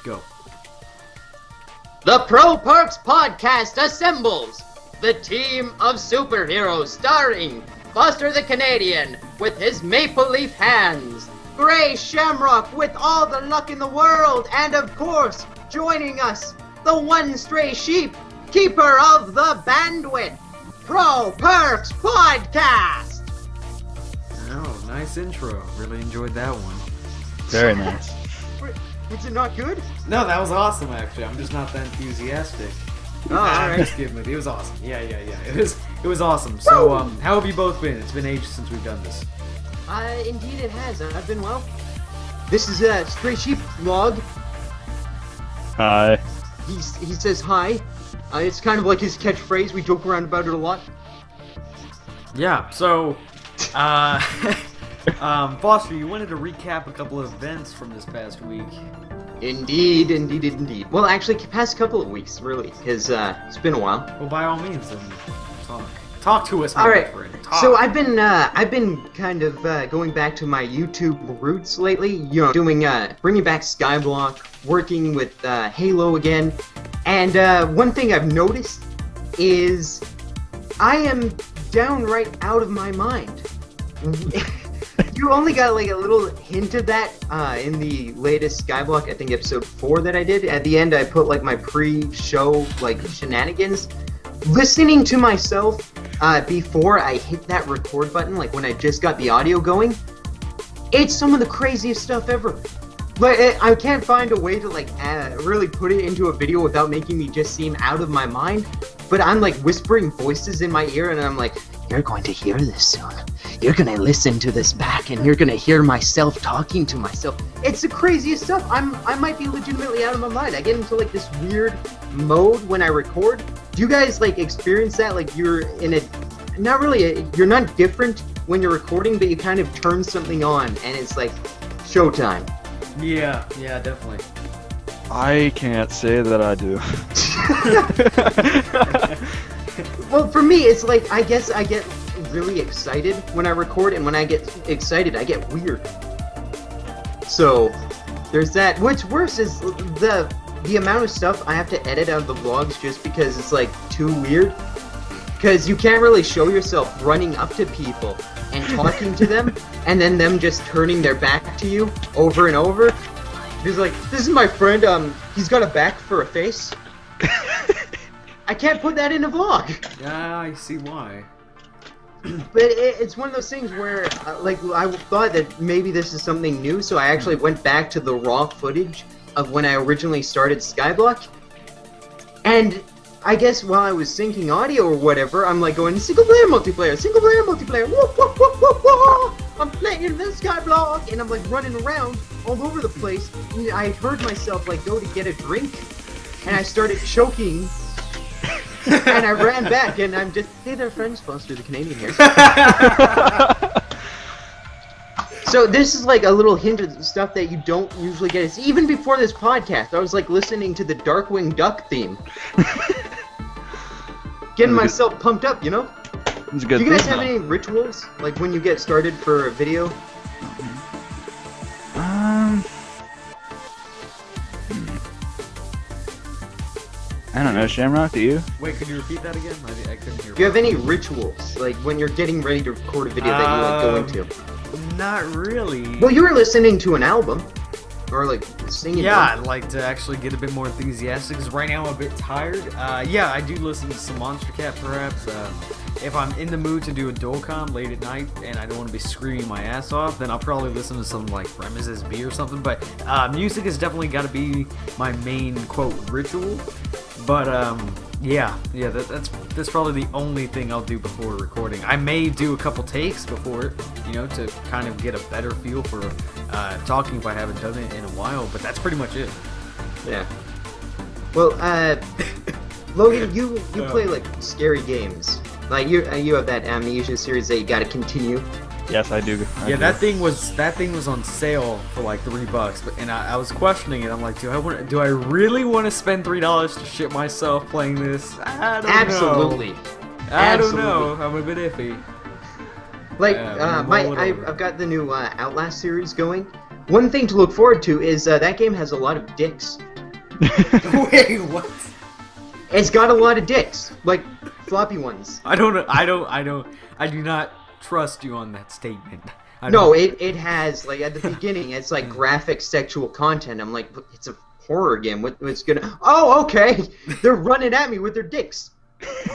go. The Pro Perks Podcast assembles the team of superheroes starring Buster the Canadian with his maple leaf hands, GreyShamrock with all the luck in the world, and of course, joining us, the one stray sheep, keeper of the bandwidth, Pro Perks Podcast! Oh, nice intro. Really enjoyed that one. Very nice. Was it not good? No, that was awesome, actually. I'm just not that enthusiastic. Oh, alright. Just kidding with you. It was awesome. Yeah. It was awesome. So, how have you both been? It's been ages since we've done this. Indeed it has. I've been well. This is Stray Sheep Vlog. Hi. He says hi. It's kind of like his catchphrase. We joke around about it a lot. Yeah, so, Foster, you wanted to recap a couple of events from this past week. Indeed. Well, actually, past couple of weeks, really, because it's been a while. Well, by all means, then talk to us, my all right. friend. So I've been kind of going back to my YouTube roots lately. You know, doing bringing back Skyblock, working with Halo again, and one thing I've noticed is I am downright out of my mind. You only got like a little hint of that in the latest Skyblock, I think episode 4 that I did. At the end, I put like my pre-show like shenanigans. Listening to myself before I hit that record button, like when I just got the audio going, it's some of the craziest stuff ever. Like I can't find a way to like really put it into a video without making me just seem out of my mind. But I'm like whispering voices in my ear, and I'm like, "You're going to hear this soon. You're gonna listen to this back, and you're gonna hear myself talking to myself." It's the craziest stuff. I might be legitimately out of my mind. I get into like this weird mode when I record. Do you guys like experience that? Like you're in a, not really, you're not different when you're recording, but you kind of turn something on, and it's like showtime. Yeah, definitely. I can't say that I do. Well, for me, it's like, I guess I get really excited when I record, and when I get excited, I get weird. So, there's that. What's worse is the amount of stuff I have to edit out of the vlogs just because it's, like, too weird. Because you can't really show yourself running up to people and talking to them, and then them just turning their back to you over and over. He's like, "This is my friend, he's got a back for a face." I can't put that in a vlog. Yeah, I see why. But it's one of those things where, like, I thought that maybe this is something new, so I actually went back to the raw footage of when I originally started Skyblock. And I guess while I was syncing audio or whatever, I'm like going, single player multiplayer, whoop, whoop, whoop, whoop, whoop. I'm playing the Skyblock, and I'm like running around all over the place. And I heard myself like go to get a drink, and I started choking. And I ran back, and I'm just, "Hey there, friends, Buster the Canadian here." So this is like a little hint of stuff that you don't usually get. It's even before this podcast, I was like listening to the Darkwing Duck theme. Getting myself pumped up, you know? It's a good Do you guys thing, have though. any rituals? Like when you get started for a video? I don't know, Shamrock, do you? Wait, could you repeat that again? I couldn't hear. Do you have any rituals? Like when you're getting ready to record a video that you like go into? Not really. Well, you were listening to an album. Or like singing. Yeah, I'd like to actually get a bit more enthusiastic because right now I'm a bit tired. Yeah, I do listen to some Monster Cat perhaps. If I'm in the mood to do a dual-com late at night and I don't want to be screaming my ass off, then I'll probably listen to some like Remy's B or something. But music has definitely got to be my main quote ritual. But yeah, that's probably the only thing I'll do before recording. I may do a couple takes before, you know, to kind of get a better feel for talking if I haven't done it in a while. But that's pretty much it. Yeah. Well, Logan, you play like scary games. Like you have that Amnesia series that you got to continue. Yes, I do. Yeah, that thing was on sale for like $3, and I was questioning it. I'm like, do I really want to spend $3 to shit myself playing this? I don't Absolutely. know. I don't know. I'm a bit iffy. Like I've I've got the new Outlast series going. one thing to look forward to is that game has a lot of dicks. Wait, what? It's got a lot of dicks, like floppy ones. I do not trust you on that statement. No, it has, like, at the beginning, it's like graphic sexual content. I'm like, it's a horror game. What's gonna... Oh, okay! They're running at me with their dicks.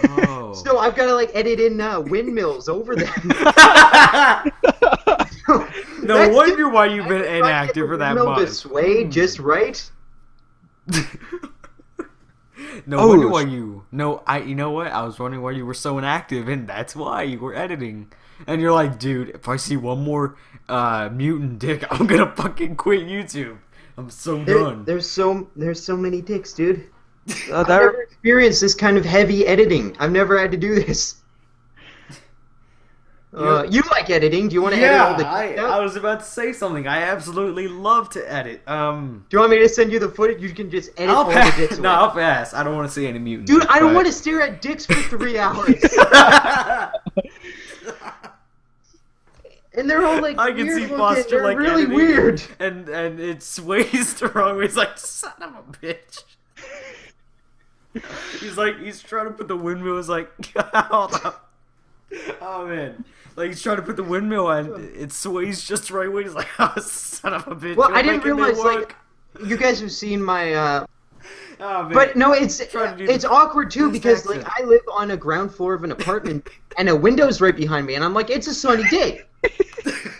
Oh. So I've got to, like, edit in windmills over them. No wonder why you've been inactive for that month. month. To sway just right. No wonder why you... No, you know what? I was wondering why you were so inactive, and that's why you were editing. And you're like, dude, if I see one more mutant dick, I'm gonna fucking quit YouTube. I'm so done. There's so many dicks, dude. I've never experienced this kind of heavy editing. I've never had to do this. You like editing? Do you want to edit all the dicks out? I was about to say something. I absolutely love to edit. Do you want me to send you the footage? You can just edit all the dicks away. No, I'll pass. I don't want to see any mutant. Dude, I don't want to stare at dicks for 3 hours. And they're all like I can weird see looking. Foster They're like really editing, weird. and it sways the wrong way. He's like, son of a bitch. He's trying to put the windmill. He's like, hold up. Oh man, like he's trying to put the windmill on. It sways just the right way. He's like, oh son of a bitch. Well, You're I didn't making me realize work. like you guys have seen my. Oh, man. But no, it's awkward too because like I live on a ground floor of an apartment and a window's right behind me, and I'm like, it's a sunny day.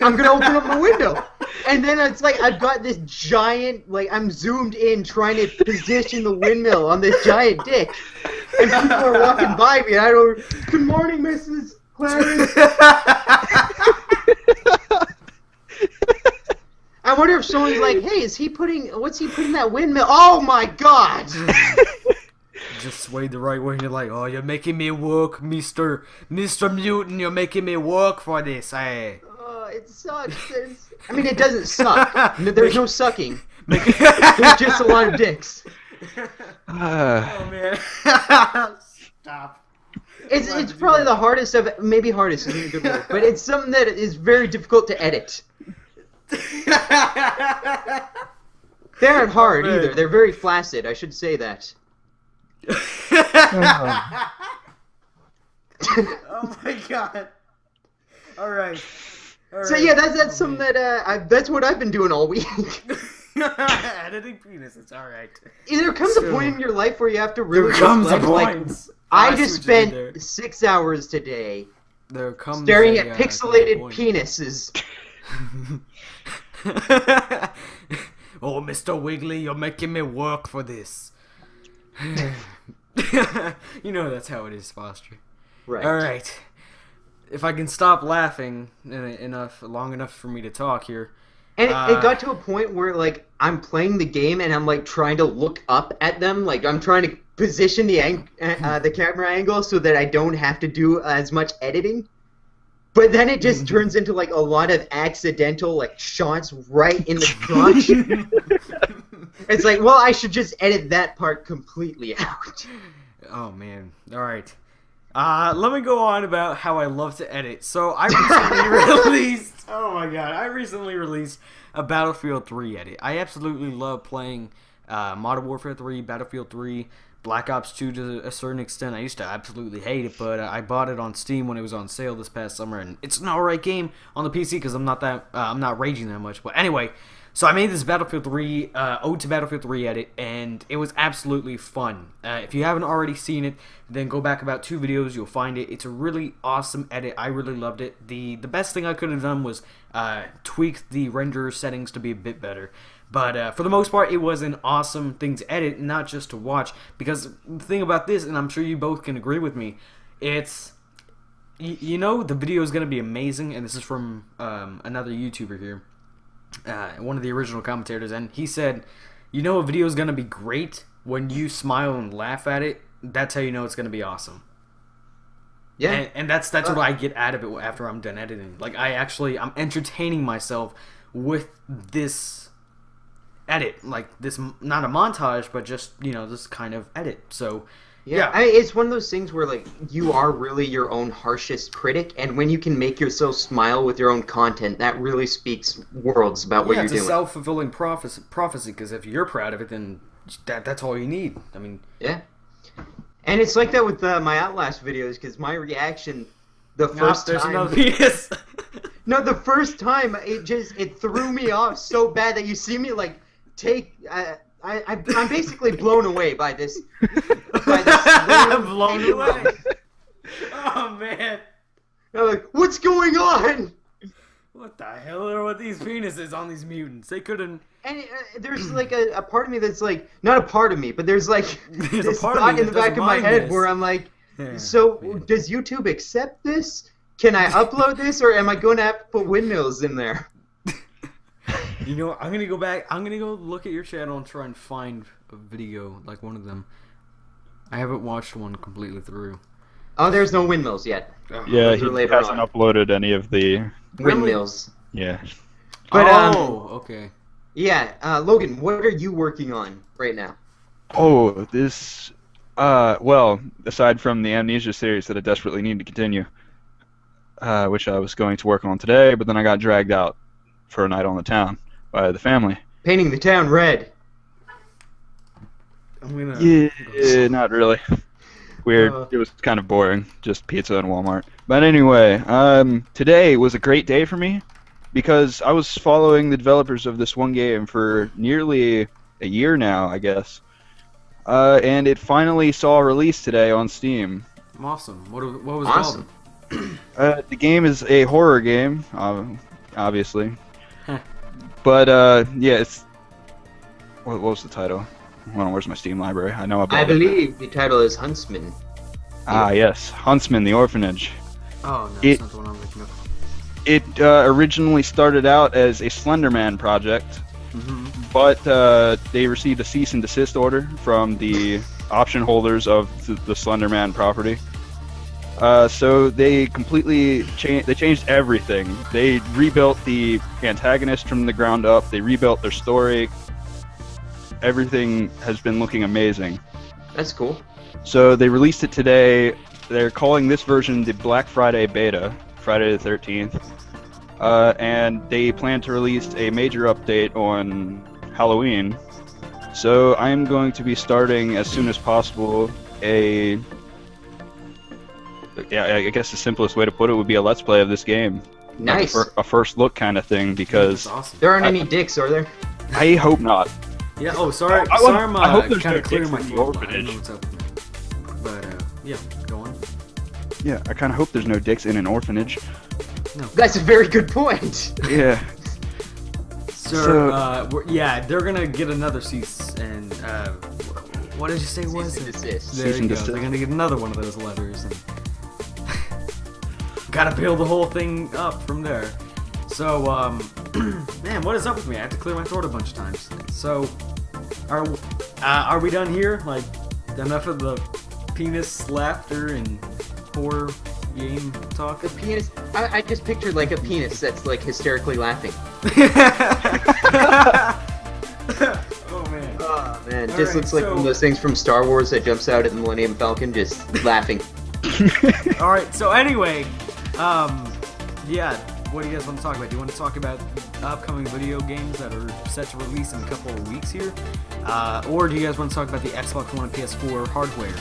I'm gonna open up my window, and then it's like I've got this giant, like I'm zoomed in trying to position the windmill on this giant dick, and people are walking by me, and I don't. Good morning, Mrs. Clarence. I wonder if someone's like, hey, what's he putting that windmill? Oh my god! Just swayed the right way and you're like, oh, you're making me work, Mr. Mutant, you're making me work for this, eh? Oh, it sucks. I mean, it doesn't suck. There's no sucking. There's just a lot of dicks. Oh, man. Stop. It's probably the hardest of it. Maybe hardest isn't a good word, but it's something that is very difficult to edit. They aren't hard either. They're very flaccid. I should say that. Oh my god. Alright. So yeah, that's something that that's what I've been doing all week. Editing penis, it's alright. There comes a point in your life where you have to really There comes a reflect, point. like, I just spent 6 hours today staring at pixelated penises. Oh, Mr. Wiggly, you're making me work for this. You know that's how it is, Foster. Right. Alright. If I can stop laughing long enough for me to talk here. And it got to a point where, like, I'm playing the game and I'm, like, trying to look up at them. Like, I'm trying to position the camera angle so that I don't have to do as much editing. But then it just turns into, like, a lot of accidental, like, shots right in the crotch. It's like, well, I should just edit that part completely out. Oh, man. Alright. Let me go on about how I love to edit. So, I recently released... Oh, my God. I recently released a Battlefield 3 edit. I absolutely love playing Modern Warfare 3, Battlefield 3... Black Ops 2 to a certain extent. I used to absolutely hate it, but I bought it on Steam when it was on sale this past summer, and it's an alright game on the PC because I'm not raging that much. But anyway, so I made this Battlefield 3 Ode to Battlefield 3 edit, and it was absolutely fun. If you haven't already seen it, then go back about 2 videos. You'll find it. It's a really awesome edit. I really loved it. The best thing I could have done was tweak the render settings to be a bit better. But for the most part, it was an awesome thing to edit, not just to watch. Because the thing about this, and I'm sure you both can agree with me, it's, you know, the video is going to be amazing. And this is from another YouTuber here, one of the original commentators. And he said, you know, a video is going to be great when you smile and laugh at it. That's how you know it's going to be awesome. Yeah. And that's what I get out of it after I'm done editing. Like, I'm entertaining myself with this edit, like this, not a montage, but just, you know, this kind of edit. So Yeah. It's one of those things where like you are really your own harshest critic, and when you can make yourself smile with your own content, that really speaks worlds about what you're it's doing. a self-fulfilling prophecy. Because if you're proud of it, then that's all you need. I mean, Yeah. And it's like that with my Outlast videos, because my reaction the first there's time... another penis. No, the first time, it threw me off so bad that you see me, like, take... I'm basically blown away by this... I'm blown away. Oh, man. I'm like, what's going on? What the hell are with these penises on these mutants? They couldn't... And there's like a part of me that's like, not a part of me, but there's like There's this a part of thought me in that the back doesn't of my mind head this. where I'm like, Yeah, so man. does YouTube accept this? Can I upload this, or am I going to have to put windmills in there? You know, I'm gonna go back. I'm gonna go look at your channel and try and find a video like one of them. I haven't watched one completely through. Oh, there's no windmills yet. Yeah, Those he are later hasn't on. uploaded any of the. Windmills. Yeah. But, okay. Yeah, Logan, what are you working on right now? Oh, this. Well, aside from the Amnesia series that I desperately need to continue, which I was going to work on today, but then I got dragged out for a night on the town by the family. Painting the town red. I'm gonna. Yeah, not really. Weird. It was kind of boring. Just pizza and Walmart. But anyway, today was a great day for me because I was following the developers of this one game for nearly a year now, I guess. And it finally saw a release today on Steam. Awesome. What was Awesome. it called? The game is a horror game, obviously. But yeah, it's. What was the title? Hold on, where's my Steam library? I know about I it. believe the title is Huntsman. Ah, yes, Huntsman: The Orphanage. Oh no, It- that's not the one I'm looking up. It originally started out as a Slenderman project, Mm-hmm. but they received a cease and desist order from the option holders of the Slenderman property. So they completely changed everything. They rebuilt the antagonist from the ground up. They rebuilt their story. Everything has been looking amazing. That's cool. So they released it today. They're calling this version the Black Friday beta, Friday the 13th. And they plan to release a major update on Halloween. So I'm going to be starting as soon as possible I guess the simplest way to put it would be a let's play of this game. Nice. Like a first look kind of thing, because That's awesome. There aren't any dicks, are there? I hope not. Yeah. Oh, sorry. I Sorry, I'm hope there's kind no of clearing dicks my in the throat. I don't orphanage. know what's up with me. But yeah, go on. Yeah, I kind of hope there's no dicks in an orphanage. That's a very good point. Yeah. Sir, yeah, they're gonna get another cease and what did you say was Cease and it? desist. There Cease you and go. desist. They're gonna get another one of those letters and gotta build the whole thing up from there. So, man, what is up with me? I have to clear my throat a bunch of times. So, are we done here? Like, enough of the penis laughter and horror game talk? The penis. I just pictured like a penis that's like hysterically laughing. Oh man. Oh man, All just right, looks like so- one of those things from Star Wars that jumps out at the Millennium Falcon, just laughing. All right. So anyway, yeah. What do you guys want to talk about? Do you want to talk about upcoming video games that are set to release in a couple of weeks here, or do you guys want to talk about the Xbox One and PS4 hardware,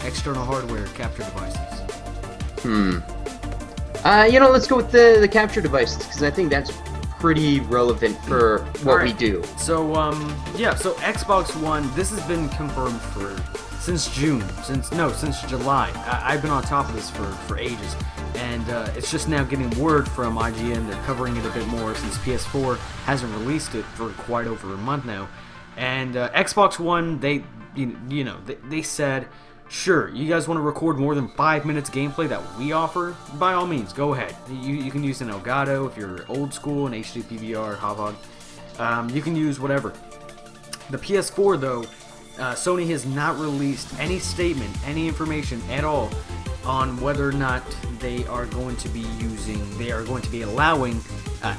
external hardware capture devices? Let's go with the capture devices because I think that's pretty relevant for what we Alright. do. So yeah. So Xbox One. This has been confirmed since June, since July. I've been on top of this for ages, and it's just now getting word from IGN. They're covering it a bit more since PS4 hasn't released it for quite over a month now. And Xbox One, they said, sure, you guys want to record more than 5 minutes gameplay that we offer? By all means, go ahead. You can use an Elgato if you're old school, an HD PVR, Havok. You can use whatever. The PS4 though, Sony has not released any statement, any information at all on whether or not they are going to be allowing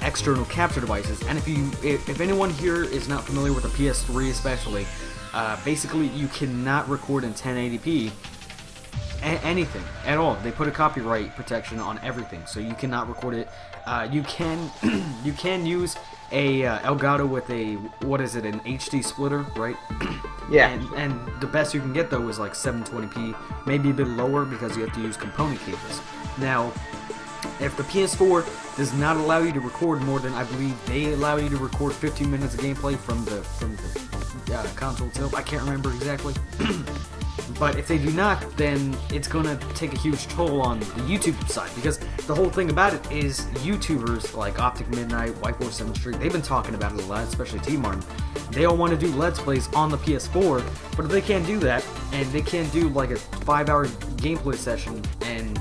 external capture devices. And if anyone here is not familiar with the PS3 especially, basically you cannot record in 1080p anything at all. They put a copyright protection on everything, so you cannot record it. You can you can use a Elgato with an HD splitter, right? Yeah. And the best you can get though is like 720p, maybe a bit lower because you have to use component cables. Now, if the PS4 does not allow you to record more than, I believe they allow you to record 15 minutes of gameplay from the console itself. I can't remember exactly. But if they do not, then it's going to take a huge toll on the YouTube side, because the whole thing about it is YouTubers like Optic Midnight, White47 Street, they've been talking about it a lot, especially T-Martin. They all want to do Let's Plays on the PS4, but if they can't do that, and they can't do like a 5-hour gameplay session, and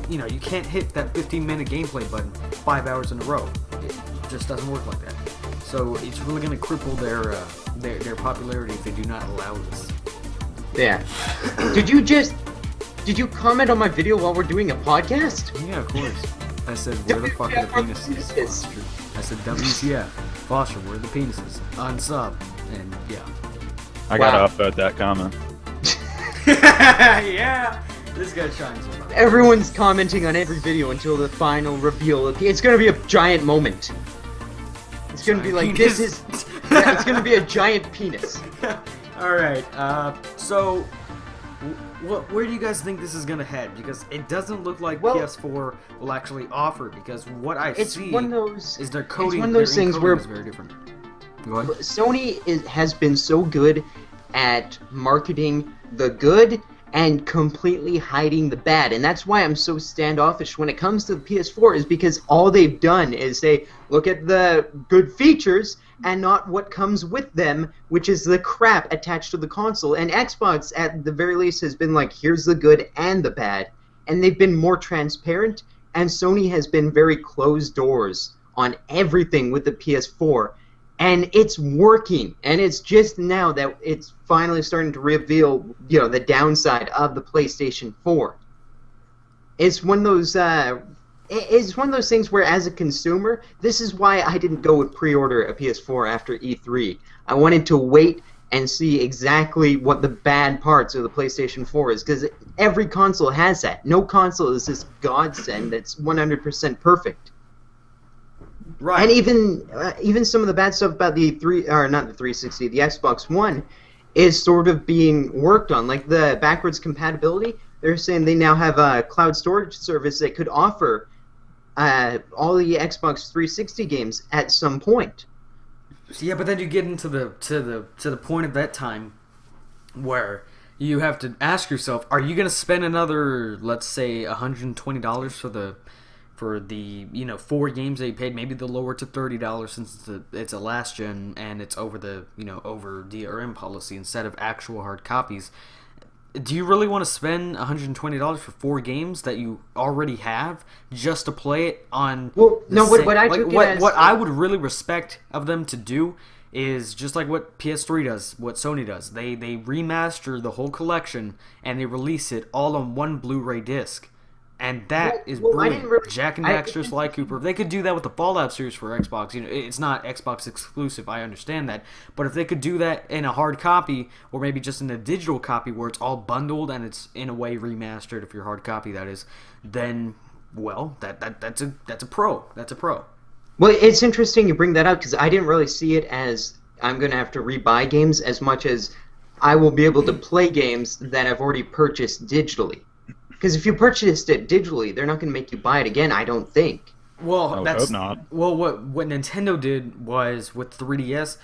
you know, you can't hit that 15-minute gameplay button 5 hours in a row. It just doesn't work like that. So it's really going to cripple their popularity if they do not allow this. Yeah. Did you comment on my video while we're doing a podcast? Yeah, of course. I said, where the fuck are the penises? I said, WTF. Foster, where are the penises? Unsub. And yeah. I gotta upvote that comment. Yeah! This guy shines so much. Everyone's commenting on every video until the final reveal. It's gonna be a giant moment. It's gonna be like, penis. this is... Yeah, it's gonna be a giant penis. Alright, so where do you guys think this is gonna head? Because it doesn't look like PS4 will actually offer, because what I see is their coding, it's one of those things where is very different. Go ahead. Sony has been so good at marketing the good and completely hiding the bad, and that's why I'm so standoffish when it comes to the PS4, is because all they've done is say, look at the good features and not what comes with them, which is the crap attached to the console. And Xbox, at the very least, has been like, here's the good and the bad, and they've been more transparent, and Sony has been very closed doors on everything with the PS4. And it's working, and it's just now that it's finally starting to reveal, you know, the downside of the PlayStation 4. It's one of those, things where, as a consumer, this is why I didn't go with pre-order a PS4 after E3. I wanted to wait and see exactly what the bad parts of the PlayStation 4 is, because every console has that. No console is this godsend that's 100% perfect. Right. And even some of the bad stuff about the 360, the Xbox One, is sort of being worked on. Like the backwards compatibility, they're saying they now have a cloud storage service that could offer all the Xbox 360 games at some point. Yeah, but then you get into the point of that time where you have to ask yourself, are you going to spend another, let's say, $120 for the 4 games that you paid? Maybe they'll lower to $30 since it's a last gen and it's over the over DRM policy instead of actual hard copies. Do you really want to spend $120 for 4 games that you already have just to play it on? Well, no. What I took what I would really respect of them to do is just like what PS3 does, what Sony does. They remaster the whole collection and they release it all on one Blu-ray disc. And that is brilliant. Jack and Daxter, Sly Cooper. If they could do that with the Fallout series for Xbox, it's not Xbox exclusive, I understand that. But if they could do that in a hard copy, or maybe just in a digital copy where it's all bundled and it's in a way remastered, if your hard copy that is, then that's a pro. That's a pro. Well, it's interesting you bring that up because I didn't really see it as I'm going to have to rebuy games as much as I will be able to play games that I've already purchased digitally. Because if you purchased it digitally, they're not going to make you buy it again, I don't think. Well, I hope not. Well, what Nintendo did was with 3DS,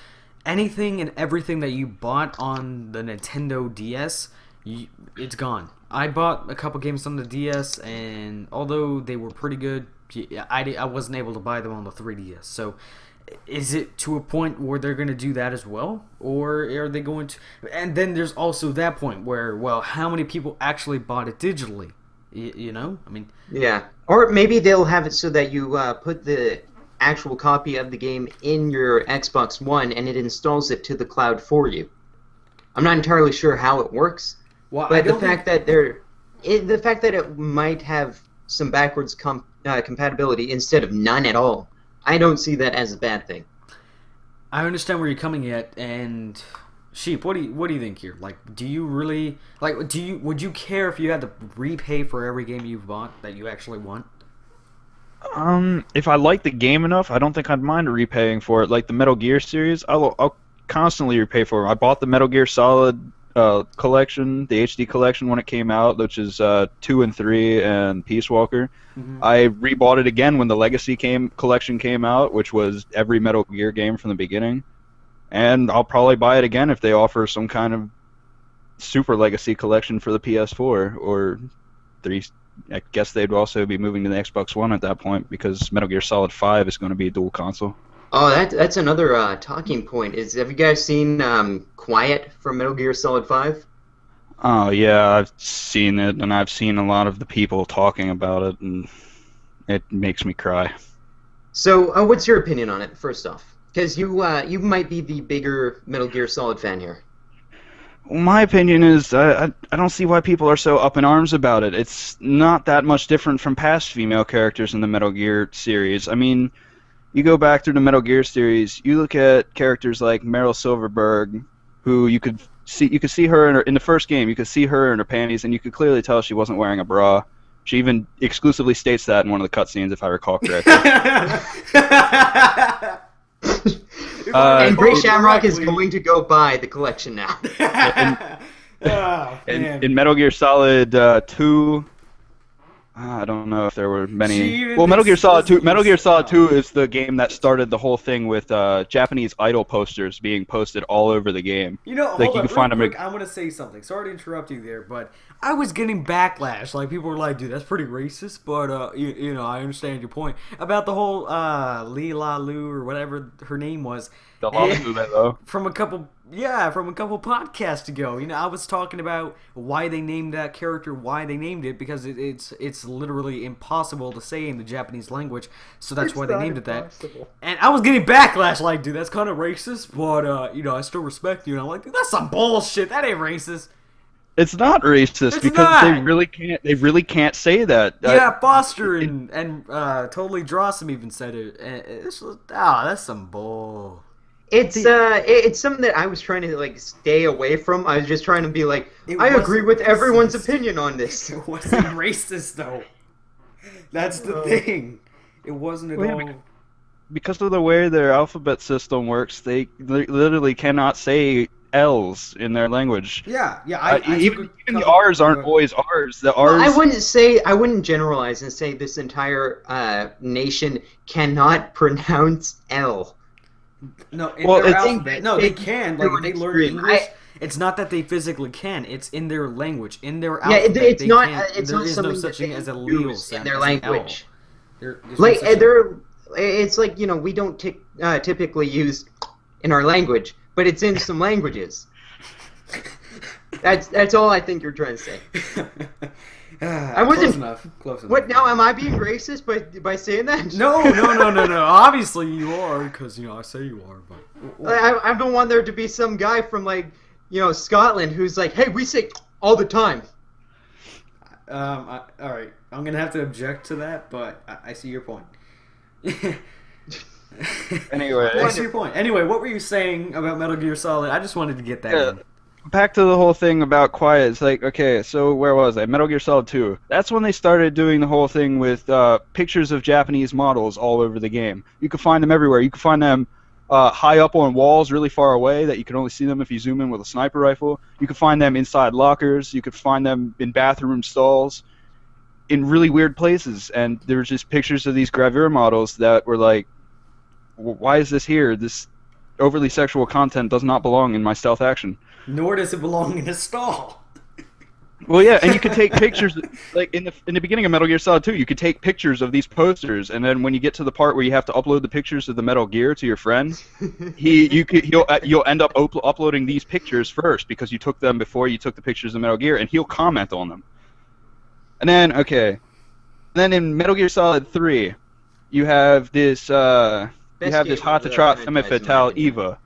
anything and everything that you bought on the Nintendo DS, it's gone. I bought a couple games on the DS, and although they were pretty good, I wasn't able to buy them on the 3DS. So, is it to a point where they're going to do that as well? Or are they going to... And then there's also that point where, well, how many people actually bought it digitally? You know? I mean... Yeah. Or maybe they'll have it so that you put the actual copy of the game in your Xbox One and it installs it to the cloud for you. I'm not entirely sure how it works, but the fact that it might have some backwards compatibility instead of none at all, I don't see that as a bad thing. I understand where you're coming at, and Sheep, what do you think here? Like, do you really would you care if you had to repay for every game you've bought that you actually want? If I like the game enough, I don't think I'd mind repaying for it. Like the Metal Gear series, I'll constantly repay for them. I bought the Metal Gear Solid collection, the HD collection when it came out, which is 2 and 3 and Peace Walker. Mm-hmm. I rebought it again when the Legacy collection came out, which was every Metal Gear game from the beginning. And I'll probably buy it again if they offer some kind of Super Legacy collection for the PS4 or 3. I guess they'd also be moving to the Xbox One at that point because Metal Gear Solid 5 is going to be a dual console. Oh, that's another talking point. Have you guys seen Quiet from Metal Gear Solid 5? Oh, yeah, I've seen it, and I've seen a lot of the people talking about it, and it makes me cry. So, what's your opinion on it, first off? Because you might be the bigger Metal Gear Solid fan here. My opinion is I don't see why people are so up in arms about it. It's not that much different from past female characters in the Metal Gear series. I mean, you go back through the Metal Gear series, you look at characters like Meryl Silverberg, who you could see her in the first game. You could see her in her panties, and you could clearly tell she wasn't wearing a bra. She even exclusively states that in one of the cutscenes, if I recall correctly. And GreyShamrock is going to go buy the collection now. In Metal Gear Solid 2, I don't know if there were many. Well, Metal Gear Solid 2 is the game that started the whole thing with Japanese idol posters being posted all over the game. You know, like hold you on, can find real them. quick, I want to say something. Sorry to interrupt you there, but I was getting backlash. Like, people were like, dude, that's pretty racist, but, you know, I understand your point. About the whole Lee La Lu, or whatever her name was. The Lalu, though. From a couple podcasts ago. You know, I was talking about why they named that character, why they named it, because it's literally impossible to say in the Japanese language, so that's why they named it that. And I was getting backlash, like, dude, that's kind of racist, but, you know, I still respect you. And I'm like, dude, that's some bullshit. That ain't racist. It's not racist It's because not. they really can't say that. Yeah, Foster and Totally Drossum even said it. That's some bull. It's something that I was trying to like stay away from. I was just trying to be like, I agree with everyone's opinion on this. It wasn't racist though. That's the thing. It wasn't at all. Because of the way their alphabet system works, they literally cannot say L's in their language. Yeah. Even the R's aren't always R's. The R's. Well, I wouldn't generalize and say this entire nation cannot pronounce L. No, in well, their it's, alphabet. No, they can. Like, they learn extreme. English. It's not that they physically can. It's in their language, in their alphabet. Yeah, it's not. Can't, It's there not is something no such that thing as a they leal use sound in their as an L. language. There's no Like such thing. it's like, you know, we don't typically use in our language, but it's in some languages. That's all I think you're trying to say. I wasn't. Close enough. What now? Am I being racist by saying that? No. Obviously you are, because, you know, I say you are, but I don't want there to be some guy from, like, you know, Scotland who's like, hey, we say all the time. all right, I'm gonna have to object to that, but I see your point. Anyway, I see your point. Anyway, what were you saying about Metal Gear Solid? I just wanted to get that in. Back to the whole thing about Quiet. It's like, okay, so where was I? Metal Gear Solid 2. That's when they started doing the whole thing with pictures of Japanese models all over the game. You could find them everywhere. You could find them high up on walls really far away that you could only see them if you zoom in with a sniper rifle. You could find them inside lockers. You could find them in bathroom stalls, in really weird places. And there were just pictures of these gravure models that were like, why is this here? This overly sexual content does not belong in my stealth action. Nor does it belong in a stall. Well, yeah, and you could take pictures, like in the beginning of Metal Gear Solid 2, you could take pictures of these posters, and then when you get to the part where you have to upload the pictures of the Metal Gear to your friend, you'll end up uploading these pictures first because you took them before you took the pictures of Metal Gear, and he'll comment on them. And then in Metal Gear Solid 3, you have this hot to trot femme fatale Eva.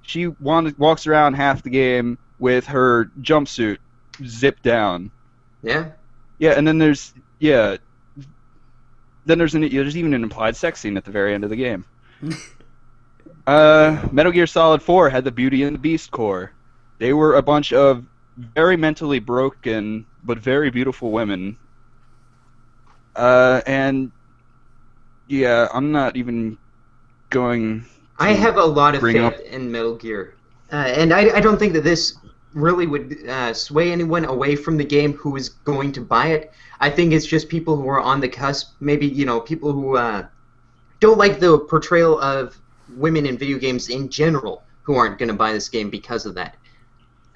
She walks around half the game with her jumpsuit zipped down. Yeah? Yeah, and then there's then there's even an implied sex scene at the very end of the game. Metal Gear Solid 4 had the Beauty and the Beast core. They were a bunch of very mentally broken but very beautiful women. And yeah, I'm not even going. I have a lot of faith in Metal Gear, and I don't think that this really would sway anyone away from the game who is going to buy it. I think it's just people who are on the cusp, maybe, people who don't like the portrayal of women in video games in general, who aren't going to buy this game because of that.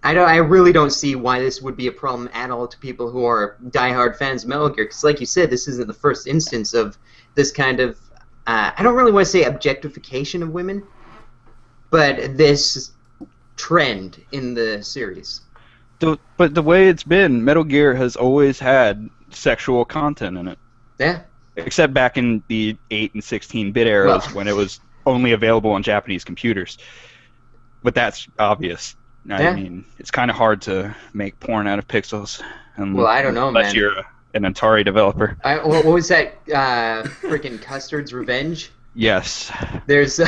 I really don't see why this would be a problem at all to people who are diehard fans of Metal Gear, because like you said, this isn't the first instance of this kind of, I don't really want to say objectification of women, but this trend in the series. But the way it's been, Metal Gear has always had sexual content in it. Yeah. Except back in the 8 and 16-bit eras when it was only available on Japanese computers. But that's obvious. I mean, it's kind of hard to make porn out of pixels. Well, I don't know, unless you're an Atari developer. What was that? Freaking Custard's Revenge? Yes. There's.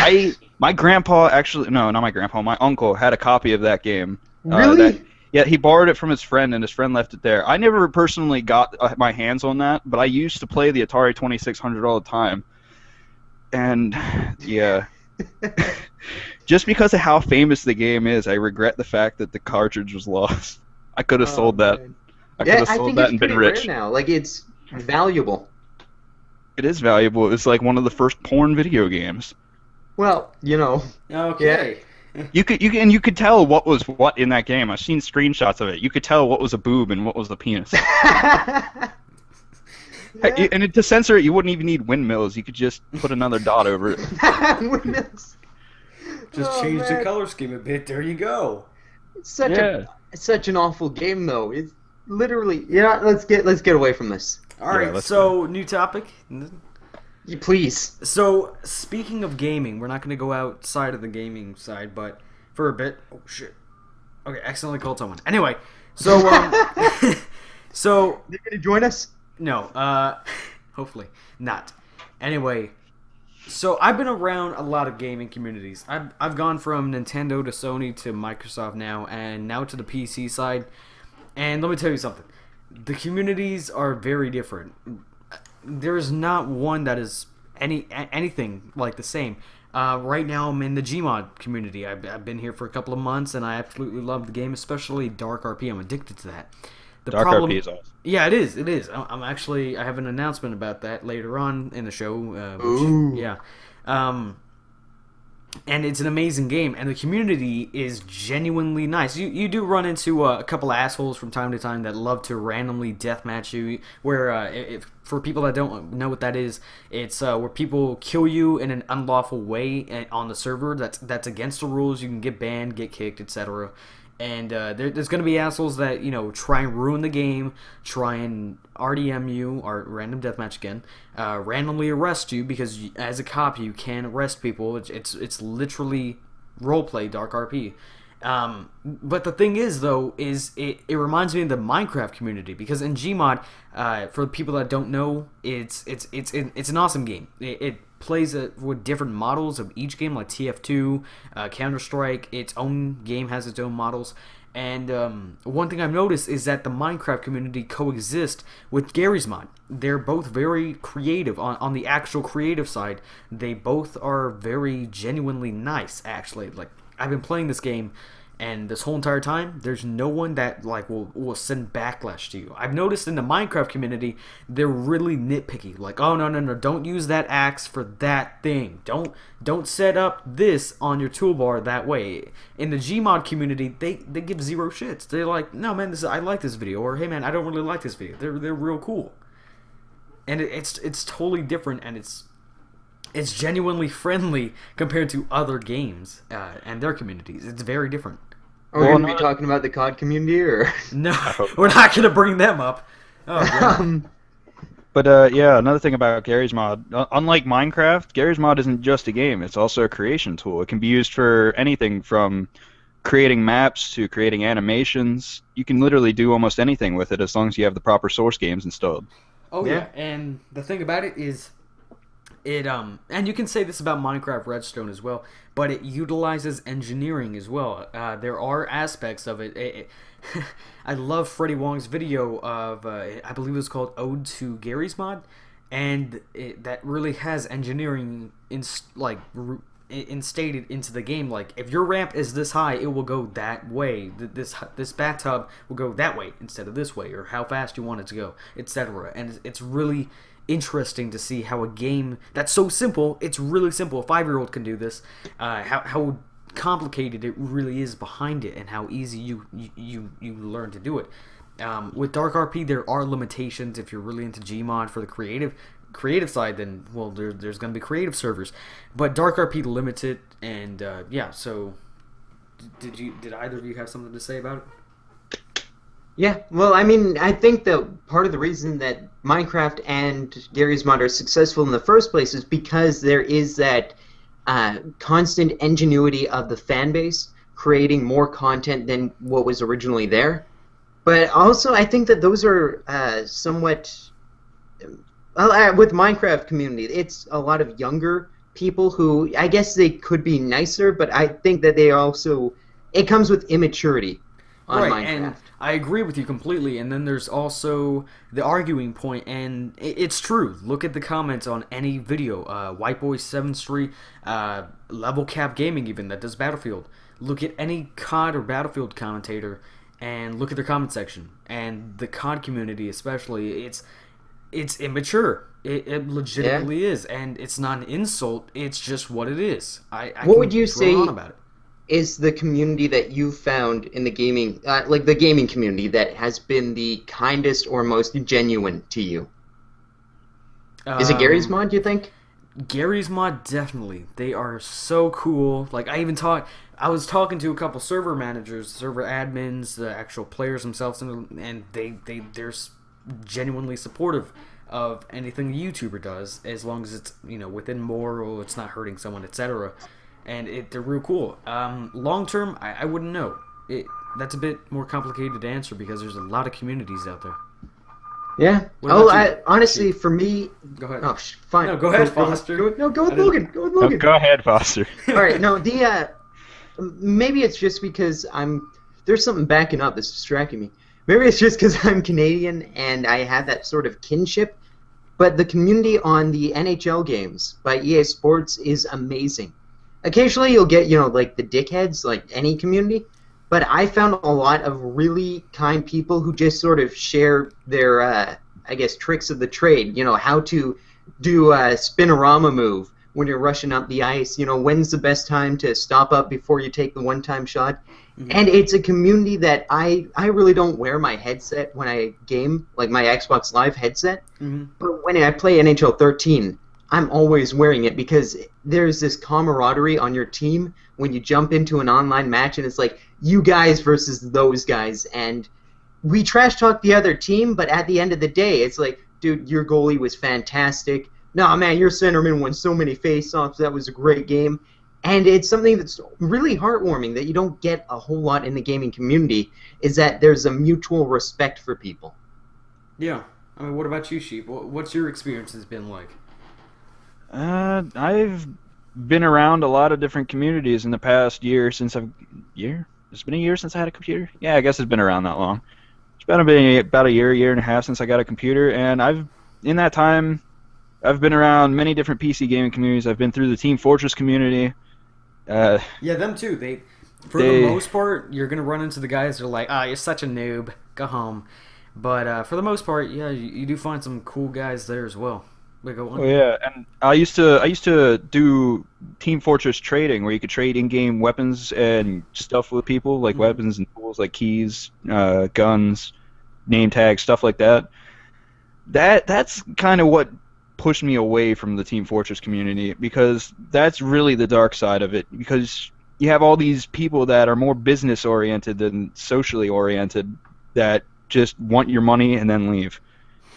My grandpa actually. No, not my grandpa. My uncle had a copy of that game. Really? Yeah, he borrowed it from his friend, and his friend left it there. I never personally got my hands on that, but I used to play the Atari 2600 all the time. And, yeah. Just because of how famous the game is, I regret the fact that the cartridge was lost. I could have sold that. I could have sold that and been rich. Rare now. Like, it's valuable. It is valuable. It's like one of the first porn video games. Well, Okay. Yeah. You could tell what was what in that game. I've seen screenshots of it. You could tell what was a boob and what was the penis. And to censor it, you wouldn't even need windmills. You could just put another dot over it. Windmills. Just change the color scheme a bit. There you go. It's such an awful game, though. It's literally. Let's get away from this. All right. So new topic. Please. So, speaking of gaming, we're not going to go outside of the gaming side, but for a bit... Oh, shit. Okay, accidentally called someone. Anyway, so... so... They're going to join us? No, hopefully not. Anyway, so I've been around a lot of gaming communities. I've gone from Nintendo to Sony to Microsoft now, and now to the PC side. And let me tell you something. The communities are very different. There is not one that is anything like the same. Right now, I'm in the Gmod community. I've been here for a couple of months, and I absolutely love the game, especially Dark RP. I'm addicted to that. Dark RP is awesome. Yeah, it is. It is. I have an announcement about that later on in the show. Ooh. Yeah. And it's an amazing game, and the community is genuinely nice. You do run into a couple assholes from time to time that love to randomly deathmatch you, where for people that don't know what that is, it's where people kill you in an unlawful way on the server that's against the rules. You can get banned, get kicked, etc. And there's going to be assholes that, try and ruin the game, try and RDM you, or random deathmatch again, randomly arrest you, because as a cop you can arrest people. It's literally roleplay Dark RP. But the thing is, though, it reminds me of the Minecraft community, because in Gmod, for people that don't know, it's an awesome game. It plays with different models of each game, like TF2, Counter-Strike. Its own game has its own models. And one thing I've noticed is that the Minecraft community coexist with Garry's Mod. They're both very creative. On the actual creative side, they both are very genuinely nice, actually. Like, I've been playing this game, and this whole entire time, there's no one that will send backlash to you. I've noticed in the Minecraft community, they're really nitpicky. Like, oh, no, don't use that axe for that thing. Don't set up this on your toolbar that way. In the Gmod community, they give zero shits. They're like, no, man, I like this video. Or, hey, man, I don't really like this video. They're real cool. And it's totally different, and it's genuinely friendly compared to other games and their communities. It's very different. Are we going to be talking about the COD community, or? No, we're not going to bring them up. Oh, God. But yeah, another thing about Garry's Mod, unlike Minecraft, Garry's Mod isn't just a game. It's also a creation tool. It can be used for anything from creating maps to creating animations. You can literally do almost anything with it as long as you have the proper source games installed. Oh yeah, and the thing about it is, and you can say this about Minecraft Redstone as well, but it utilizes engineering as well. There are aspects of it. I love Freddie Wong's video of I believe it was called Ode to Gary's Mod, and that really has engineering instated into the game. Like, if your ramp is this high, it will go that way. This bathtub will go that way instead of this way, or how fast you want it to go, etc. And it's really interesting to see how a game that's so simple, it's really simple, a 5-year-old can do this, how complicated it really is behind it, and how easy you learn to do it. With Dark RP, there are limitations. If you're really into Gmod for the creative side, then well, there's going to be creative servers, but Dark RP limits it. And yeah, so did either of you have something to say about it? Yeah, well, I mean, I think that part of the reason that Minecraft and Gary's Mod are successful in the first place is because there is that constant ingenuity of the fan base creating more content than what was originally there. But also, I think that those are somewhat... with Minecraft community, it's a lot of younger people who, I guess they could be nicer, but I think that they also... It comes with immaturity on Minecraft. And I agree with you completely. And then there's also the arguing point, and it's true. Look at the comments on any video. White Boy 7th Street, Level Cap Gaming even, that does Battlefield. Look at any COD or Battlefield commentator, and look at their comment section. And the COD community especially, it's immature. It legitimately is, and it's not an insult. It's just what it is. What would you say about it? Is the community that you found in the gaming, like the gaming community, that has been the kindest or most genuine to you? Is it Gary's Mod, do you think? Gary's Mod, definitely. They are so cool. Like, I was talking to a couple server managers, server admins, the actual players themselves, and they're genuinely supportive of anything the YouTuber does, as long as it's, within moral, it's not hurting someone, etc. And they're real cool. Long term, I wouldn't know. That's a bit more complicated to answer because there's a lot of communities out there. Yeah. Honestly, for me... Go ahead. Oh, fine. No, go ahead, Foster. Go with Logan. Go with Logan. Go ahead, Foster. All right. No, maybe it's just because there's something backing up that's distracting me. Maybe it's just because I'm Canadian and I have that sort of kinship. But the community on the NHL games by EA Sports is amazing. Occasionally you'll get, like the dickheads, like any community. But I found a lot of really kind people who just sort of share their, I guess, tricks of the trade. How to do a spinorama move when you're rushing up the ice. When's the best time to stop up before you take the one-time shot. Mm-hmm. And it's a community that I really don't wear my headset when I game, like my Xbox Live headset. Mm-hmm. But when I play NHL 13, I'm always wearing it because there's this camaraderie on your team when you jump into an online match and it's like you guys versus those guys, and we trash talk the other team, but at the end of the day it's like, dude, your goalie was fantastic. No, man, your centerman won so many face-offs. That was a great game. And it's something that's really heartwarming that you don't get a whole lot in the gaming community, is that there's a mutual respect for people. Yeah. I mean, what about you, Sheep? What's your experiences been like? I've been around a lot of different communities in the past year It's been a year since I had a computer? Yeah, I guess it's been around that long. It's been about a year and a half since I got a computer, and in that time, I've been around many different PC gaming communities. I've been through the Team Fortress community. Yeah, them too. For the most part, you're going to run into the guys that are like, you're such a noob, go home. But for the most part, yeah, you do find some cool guys there as well. Oh yeah, and I used to do Team Fortress trading, where you could trade in-game weapons and stuff with people, like weapons and tools, like keys, guns, name tags, stuff like that. That's kind of what pushed me away from the Team Fortress community, because that's really the dark side of it. Because you have all these people that are more business oriented than socially oriented, that just want your money and then leave.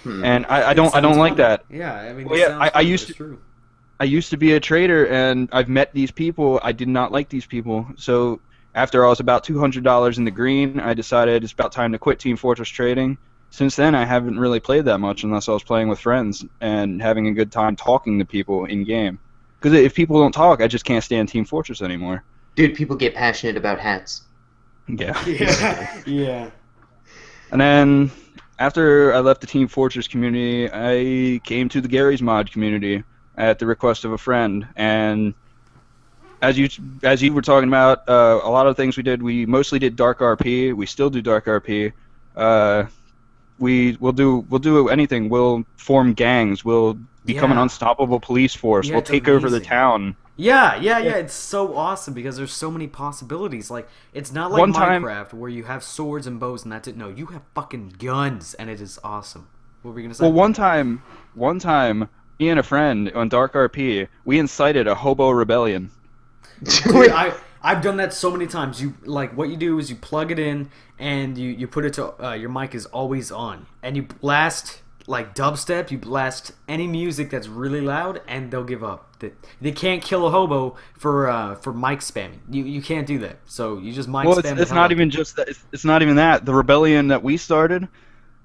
And I don't like that. Yeah, I mean, I used to be a trader, and I've met these people. I did not like these people. So after I was about $200 in the green, I decided it's about time to quit Team Fortress trading. since then, I haven't really played that much unless I was playing with friends and having a good time talking to people in game. Because if people don't talk, I just can't stand Team Fortress anymore. Dude, people get passionate about hats. Yeah. Yeah. And then after I left the Team Fortress community, I came to the Gary's Mod community at the request of a friend. And as you were talking about, a lot of things we mostly did Dark RP. We still do Dark RP. We'll do anything. We'll form gangs. We'll become an unstoppable police force. Yeah, we'll take over the town. Yeah. It's so awesome because there's so many possibilities. Like, it's not like Minecraft where you have swords and bows and that's it. No, you have fucking guns, and it is awesome. What were you gonna say? Well, one time, me and a friend on Dark RP, we incited a hobo rebellion. Dude, I've done that so many times. What you do is you plug it in and you put it to your mic is always on, and you blast like dubstep. You blast any music that's really loud, and they'll give up. They can't kill a hobo for mic spamming. You can't do that. So you just mic spam. It's not even just that. It's not even that. The rebellion that we started,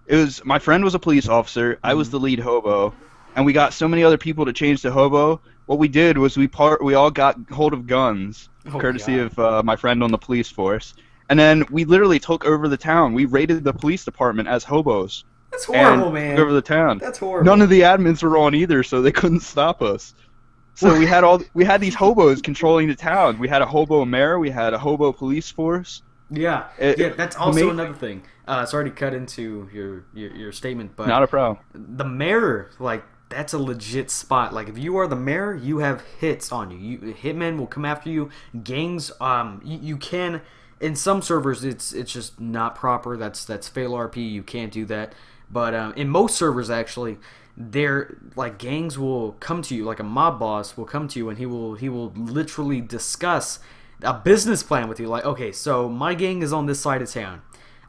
it was my friend was a police officer. I was the lead hobo, and we got so many other people to change to hobo. What we did was we all got hold of guns, courtesy of my friend on the police force, and then we literally took over the town. We raided the police department as hobos. That's horrible, man. Took over the town. That's horrible. None of the admins were on either, so they couldn't stop us. So we had these hobos controlling the town. We had a hobo mayor. We had a hobo police force. Yeah, that's also another thing. Sorry to cut into your statement, but not a problem. The mayor, that's a legit spot. Like, if you are the mayor, you have hits on you. Hitmen will come after you. Gangs, you can. In some servers, it's just not proper. That's fail RP. You can't do that. But in most servers, actually, gangs will come to you. Like, a mob boss will come to you, and he will literally discuss a business plan with you. Like, okay, so my gang is on this side of town.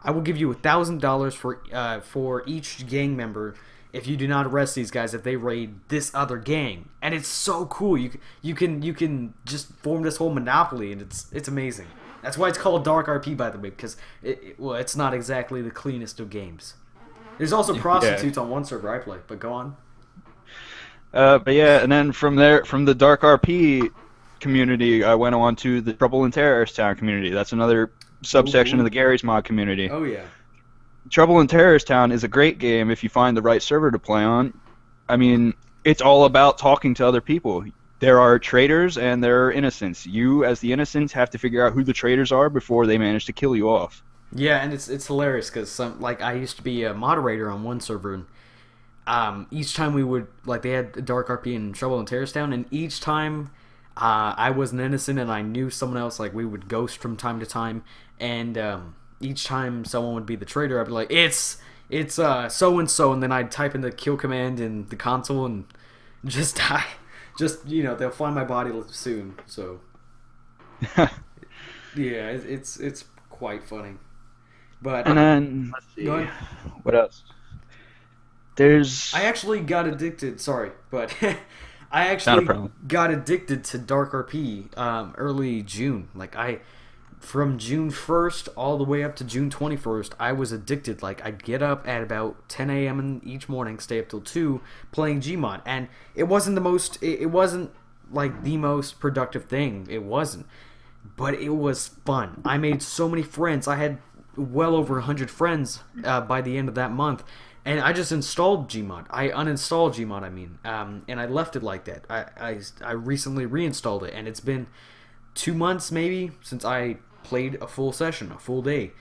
I will give you $1,000 for each gang member if you do not arrest these guys if they raid this other gang. And it's so cool. You can just form this whole monopoly, and it's amazing. That's why it's called Dark RP, by the way, because it's not exactly the cleanest of games. There's also prostitutes on one server I play, but go on. But yeah, and then from the Dark RP community, I went on to the Trouble in Terrorist Town community. That's another subsection of the Gary's Mod community. Oh yeah. Trouble in Terrorist Town is a great game if you find the right server to play on. I mean, it's all about talking to other people. There are traitors and there are innocents. You, as the innocents, have to figure out who the traitors are before they manage to kill you off. Yeah, and it's hilarious because I used to be a moderator on one server, and each time we would they had Dark RP and Trouble in Terrorist Town, and each time I was an innocent and I knew someone else, we would ghost from time to time, and each time someone would be the traitor, I'd be like, it's so and so, and then I'd type in the kill command in the console and just die. Just, they'll find my body soon. So yeah, it's quite funny. But and then let's see, what else? I actually got addicted. Sorry, but I actually got addicted to Dark RP early June. From June 1st all the way up to June 21st, I was addicted. I'd get up at about 10 a.m. each morning, stay up till 2, playing Gmod. And it wasn't the most productive thing. It wasn't. But it was fun. I made so many friends. I had well over 100 friends by the end of that month. And I just installed Gmod. I uninstalled Gmod, and I left it like that. I recently reinstalled it, and it's been 2 months maybe since I played a full session, a full day,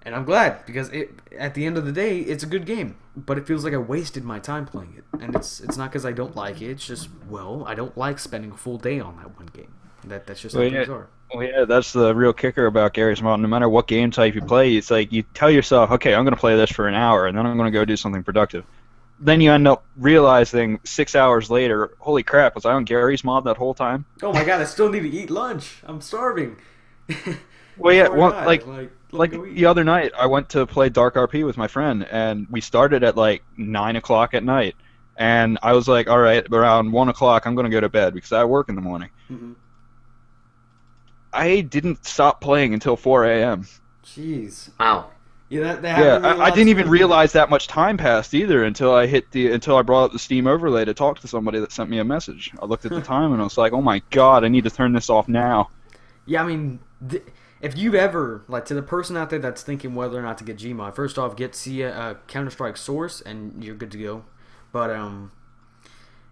and I'm glad because at the end of the day it's a good game, but it feels like I wasted my time playing it, and it's not because I don't like it. It's just I don't like spending a full day on that one game. That's just how things are. Well, yeah, that's the real kicker about Gary's Mod. No matter what game type you play, it's like you tell yourself, okay, I'm going to play this for an hour, and then I'm going to go do something productive. Then you end up realizing 6 hours later, holy crap, was I on Gary's Mod that whole time? Oh my god, I still need to eat lunch. I'm starving. Well, yeah, the other night, I went to play Dark RP with my friend, and we started at 9 o'clock at night. And I was like, all right, around 1 o'clock, I'm going to go to bed because I work in the morning. Mm-hmm. I didn't stop playing until 4 a.m. Jeez. Wow. Yeah, that Yeah, happened to me a I lot didn't even too. realize that much time passed either until I brought up the Steam overlay to talk to somebody that sent me a message. I looked at the time and I was like, oh my god, I need to turn this off now. Yeah, I mean, if you've ever, like, to the person out there that's thinking whether or not to get Gmod, first off, get Counter Strike Source, and you're good to go. But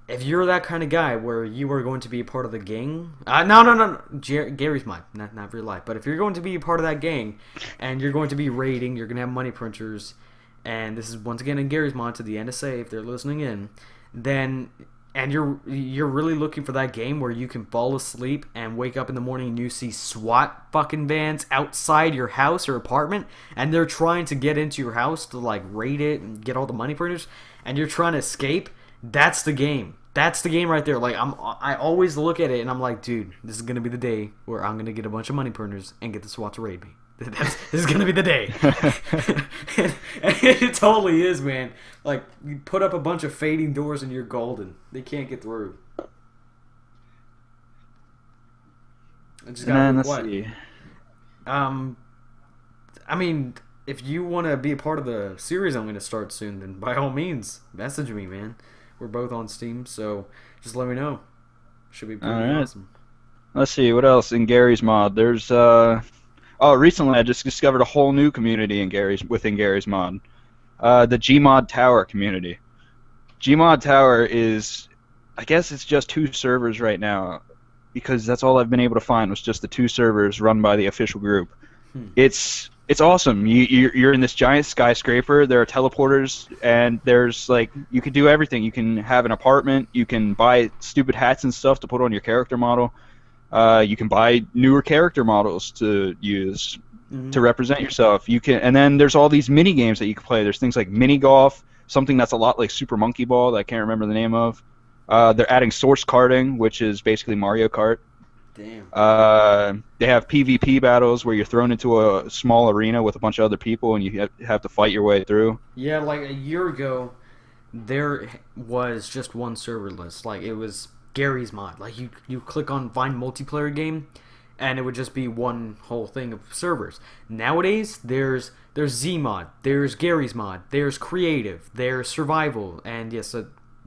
if you're that kind of guy where you are going to be a part of the gang, no, Gary's mod, not real life. But if you're going to be a part of that gang, and you're going to be raiding, you're going to have money printers, and this is once again in Gary's mod to the NSA if they're listening in, then. And you're really looking for that game where you can fall asleep and wake up in the morning and you see SWAT fucking vans outside your house or apartment, and they're trying to get into your house to like raid it and get all the money printers, and you're trying to escape. That's the game. That's the game right there. Like I always look at it and I'm like, dude, this is gonna be the day where I'm gonna get a bunch of money printers and get the SWAT to raid me. This is gonna be the day. and it totally is, man. Like, you put up a bunch of fading doors and you're golden. They can't get through. I just gotta Let's what? see. I mean, if you want to be a part of the series I'm gonna start soon, then by all means, message me, man. We're both on Steam, so just let me know. Should be pretty awesome. Let's see, what else in Gary's mod? There's recently I just discovered a whole new community within Gary's mod. The Gmod Tower community. Gmod Tower is, I guess it's just 2 servers right now, because that's all I've been able to find was just the 2 servers run by the official group. It's awesome. You're in this giant skyscraper. There are teleporters, and there's like you can do everything. You can have an apartment. You can buy stupid hats and stuff to put on your character model. You can buy newer character models to use to represent yourself. And then there's all these mini games that you can play. There's things like mini golf, something that's a lot like Super Monkey Ball that I can't remember the name of. They're adding source karting, which is basically Mario Kart. Damn. They have PvP battles where you're thrown into a small arena with a bunch of other people and you have to fight your way through. Yeah, like a year ago, there was just one server list. Like, it was Gary's mod. Like, you click on find multiplayer game, and it would just be one whole thing of servers. Nowadays, there's Z mod, there's Gary's mod, there's creative, there's survival, and yes,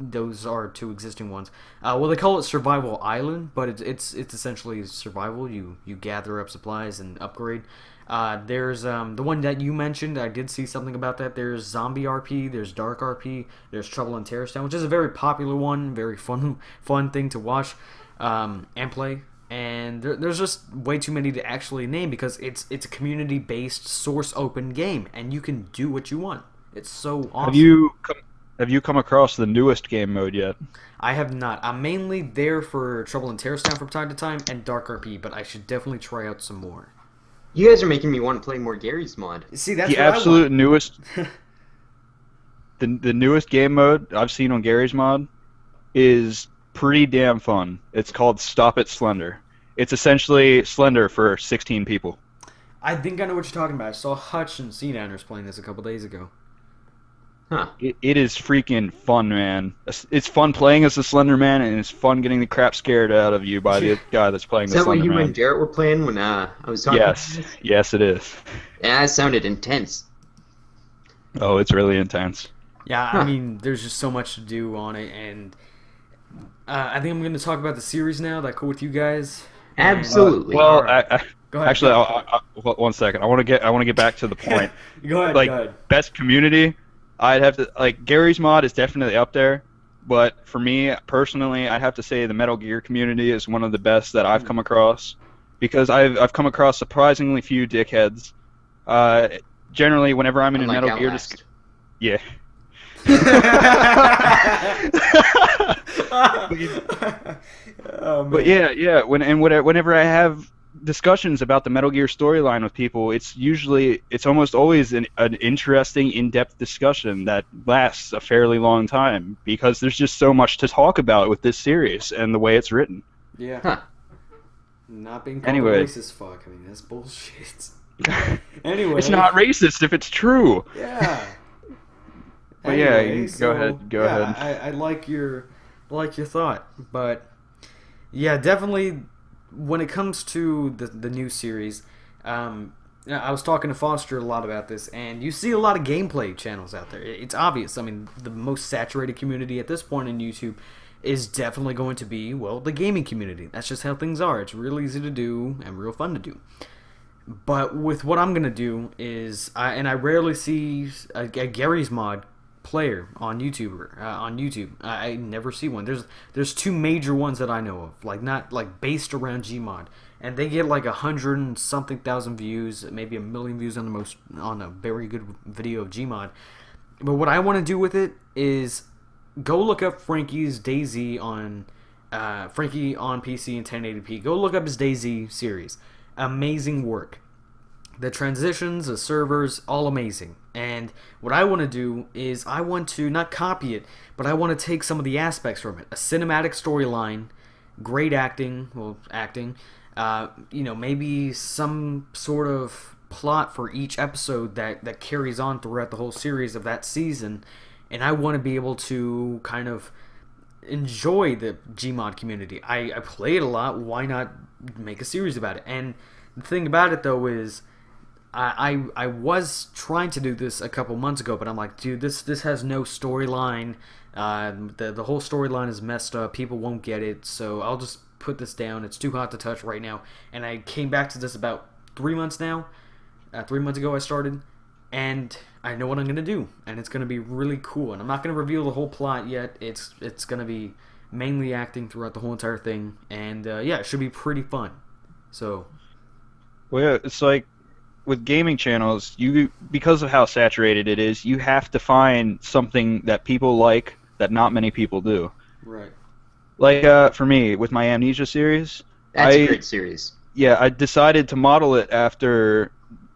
those are 2 existing ones. Well, they call it Survival Island, but it's essentially survival. You gather up supplies and upgrade. There's the one that you mentioned. I did see something about that. There's Zombie RP. There's Dark RP. There's Trouble in Terrorist Town, which is a very popular one, very fun thing to watch and play. And there's just way too many to actually name because it's a community-based, source-open game, and you can do what you want. It's so awesome. Have you come across the newest game mode yet? I have not. I'm mainly there for Trouble in Terrorist Town from time to time and Dark RP, but I should definitely try out some more. You guys are making me want to play more Gary's mod. See, that's The what absolute I want. newest, the newest game mode I've seen on Gary's mod is pretty damn fun. It's called Stop It Slender. It's essentially Slender for 16 people. I think I know what you're talking about. I saw Hutch and Sea-Downers playing this a couple days ago. Huh. It is freaking fun, man. It's fun playing as the Slender Man, and it's fun getting the crap scared out of you by the guy that's playing Is the that what Slender you Man. and Jarrett were playing when I was talking? Yes, it is. Yeah, that sounded intense. Oh, it's really intense. Yeah, I mean, there's just so much to do on it, and I think I'm going to talk about the series now. That cool with you guys? Absolutely. Well, Go ahead. actually, one second. I want to get back to the point. Go ahead. Like, Go ahead. best community, I'd have to Gary's mod is definitely up there, but for me personally, I'd have to say the Metal Gear community is one of the best that I've come across, because I've come across surprisingly few dickheads. Generally, whenever I'm in a Unlike Metal Gear, Outlast. yeah. Oh, man. But yeah. Whenever I have discussions about the Metal Gear storyline with people, it's almost always an interesting, in-depth discussion that lasts a fairly long time, because there's just so much to talk about with this series and the way it's written. Yeah. Huh. Not being called Anyway. a racist fuck. I mean, that's bullshit. Anyway. It's not racist if it's true. Yeah. But yeah, Anyway, go ahead. Go ahead. I like your thought, but yeah, definitely when it comes to the new series, Yeah, I was talking to Foster a lot about this, and you see a lot of gameplay channels out there. It's obvious. I mean, the most saturated community at this point in YouTube is definitely going to be, well, the gaming community. That's just how things are. It's real easy to do and real fun to do. But with what I'm going to do is, I rarely see a Gary's Mod player on YouTube. I never see one. There's two major ones that I know of, like not like based around Gmod, and they get like 100 and something thousand views, maybe 1 million views on a very good video of Gmod. But what I want to do with it is go look up Frankie's DayZ on Frankie on PC in 1080p. Go look up his DayZ series. Amazing work. The transitions, the servers, all amazing. And what I want to do is I want to not copy it, but I want to take some of the aspects from it. A cinematic storyline, great acting, maybe some sort of plot for each episode that carries on throughout the whole series of that season. And I want to be able to kind of enjoy the Gmod community. I play it a lot. Why not make a series about it? And the thing about it, though, is I was trying to do this a couple months ago, but I'm like, dude, this has no storyline. The whole storyline is messed up. People won't get it, so I'll just put this down. It's too hot to touch right now. And I came back to this about 3 months now. 3 months ago I started, and I know what I'm gonna do, and it's gonna be really cool. And I'm not gonna reveal the whole plot yet. It's gonna be mainly acting throughout the whole entire thing, and yeah, it should be pretty fun. So, Well, yeah, it's like with gaming channels, because of how saturated it is, you have to find something that people like that not many people do. right. Like for me, with my Amnesia series, That's a great series. yeah, I decided to model it after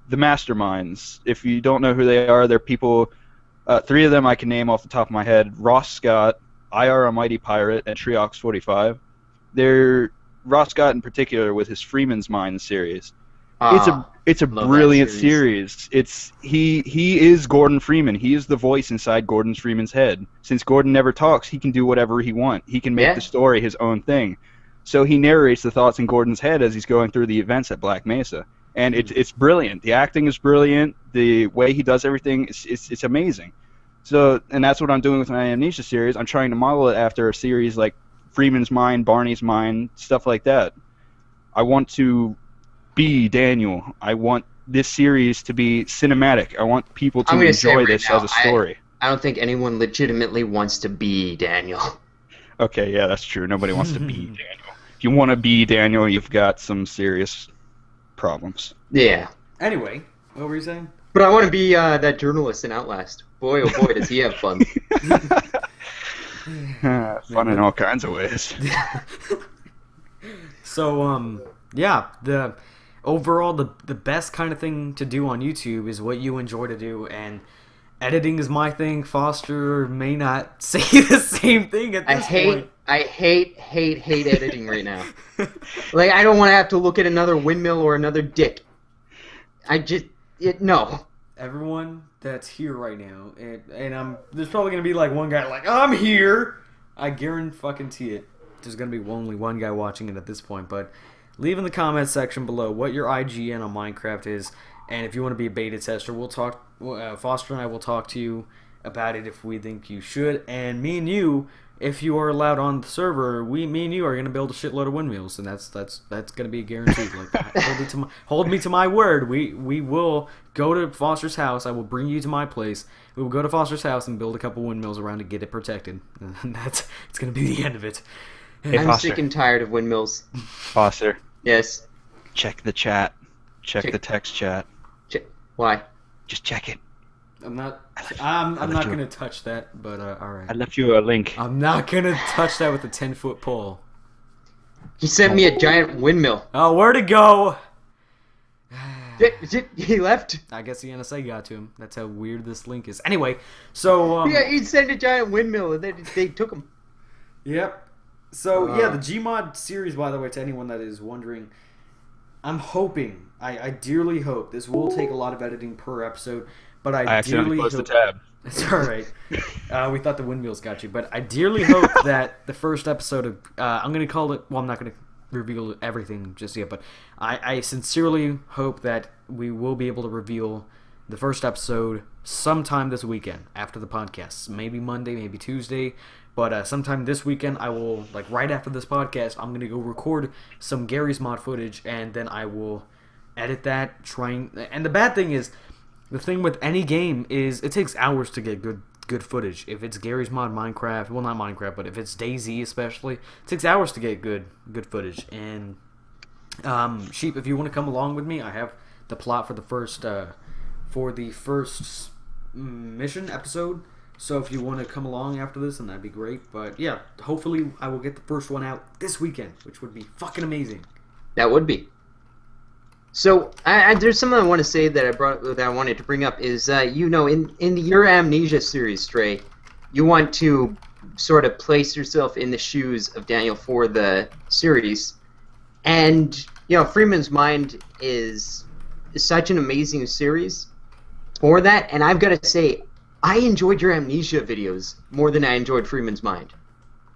the masterminds. If you don't know who they are, they're people. 3 of them I can name off the top of my head: Ross Scott, IR a Mighty Pirate, and Triox 45. They're Ross Scott in particular with his Freeman's Mind series. It's a brilliant series. He is Gordon Freeman. He is the voice inside Gordon Freeman's head. Since Gordon never talks, he can do whatever he wants. He can make the story his own thing. So he narrates the thoughts in Gordon's head as he's going through the events at Black Mesa. And it's brilliant. The acting is brilliant. The way he does everything, it's amazing. So, and that's what I'm doing with my Amnesia series. I'm trying to model it after a series like Freeman's Mind, Barney's Mind, stuff like that. I want to be Daniel. I want this series to be cinematic. I want people to enjoy this as a story. I don't think anyone legitimately wants to be Daniel. Okay, yeah, that's true. Nobody wants to be Daniel. If you want to be Daniel, you've got some serious problems. Yeah. Anyway, what were you saying? But I want to be that journalist in Outlast. Boy, oh boy, does he have fun. Fun in all kinds of ways. So, yeah, overall, the best kind of thing to do on YouTube is what you enjoy to do, and editing is my thing. Foster may not say the same thing at this point. I hate editing right now. Like, I don't want to have to look at another windmill or another dick. No. Everyone that's here right now, and there's probably gonna be like one guy like, I'm here. I guarantee it. There's gonna be only one guy watching it at this point, but leave in the comments section below what your IGN on Minecraft is, and if you want to be a beta tester, we'll talk. Foster and I will talk to you about it if we think you should, and me and you, if you are allowed on the server, me and you are gonna build a shitload of windmills, and that's gonna be guaranteed. Like, hold me to my word. We will go to Foster's house. I will bring you to my place. We will go to Foster's house and build a couple windmills around to get it protected, and it's gonna be the end of it. Hey, I'm Foster. sick and tired of windmills. Foster, Yes. check the chat. Check the text chat. Why? Just check it. I'm not gonna touch that, but I alright. left you a link. I'm not gonna touch that with a 10-foot pole. He sent me a giant windmill. Oh, where'd it go? He left? I guess the NSA got to him. That's how weird this link is. Anyway, so Yeah, he sent a giant windmill and then they took him. Yep. So yeah, the Gmod series, by the way, to anyone that is wondering, I'm hoping, I dearly hope, this will take a lot of editing per episode, but I accidentally dearly closed hope... the tab. It's alright. We thought the windmills got you, but I dearly hope that the first episode of, I'm going to call it, well, I'm not going to, reveal everything just yet, but I sincerely hope that we will be able to reveal the first episode sometime this weekend after the podcast. Maybe Monday, maybe Tuesday, but sometime this weekend I will, like right after this podcast, I'm going to go record some Gary's Mod footage, and then I will edit that, and the bad thing is, the thing with any game is it takes hours to get good footage. If it's Gary's Mod Minecraft, well, not Minecraft, but if it's DayZ especially, it takes hours to get good footage. And Sheep, if you want to come along with me, I have the plot for the first mission episode. So if you want to come along after this, then that'd be great. But yeah, hopefully I will get the first one out this weekend, which would be fucking amazing. That would be. So there's something I want to say that I wanted to bring up is in your Amnesia series, Stray, you want to sort of place yourself in the shoes of Daniel for the series, and Freeman's Mind is such an amazing series for that, and I've got to say, I enjoyed your Amnesia videos more than I enjoyed Freeman's Mind.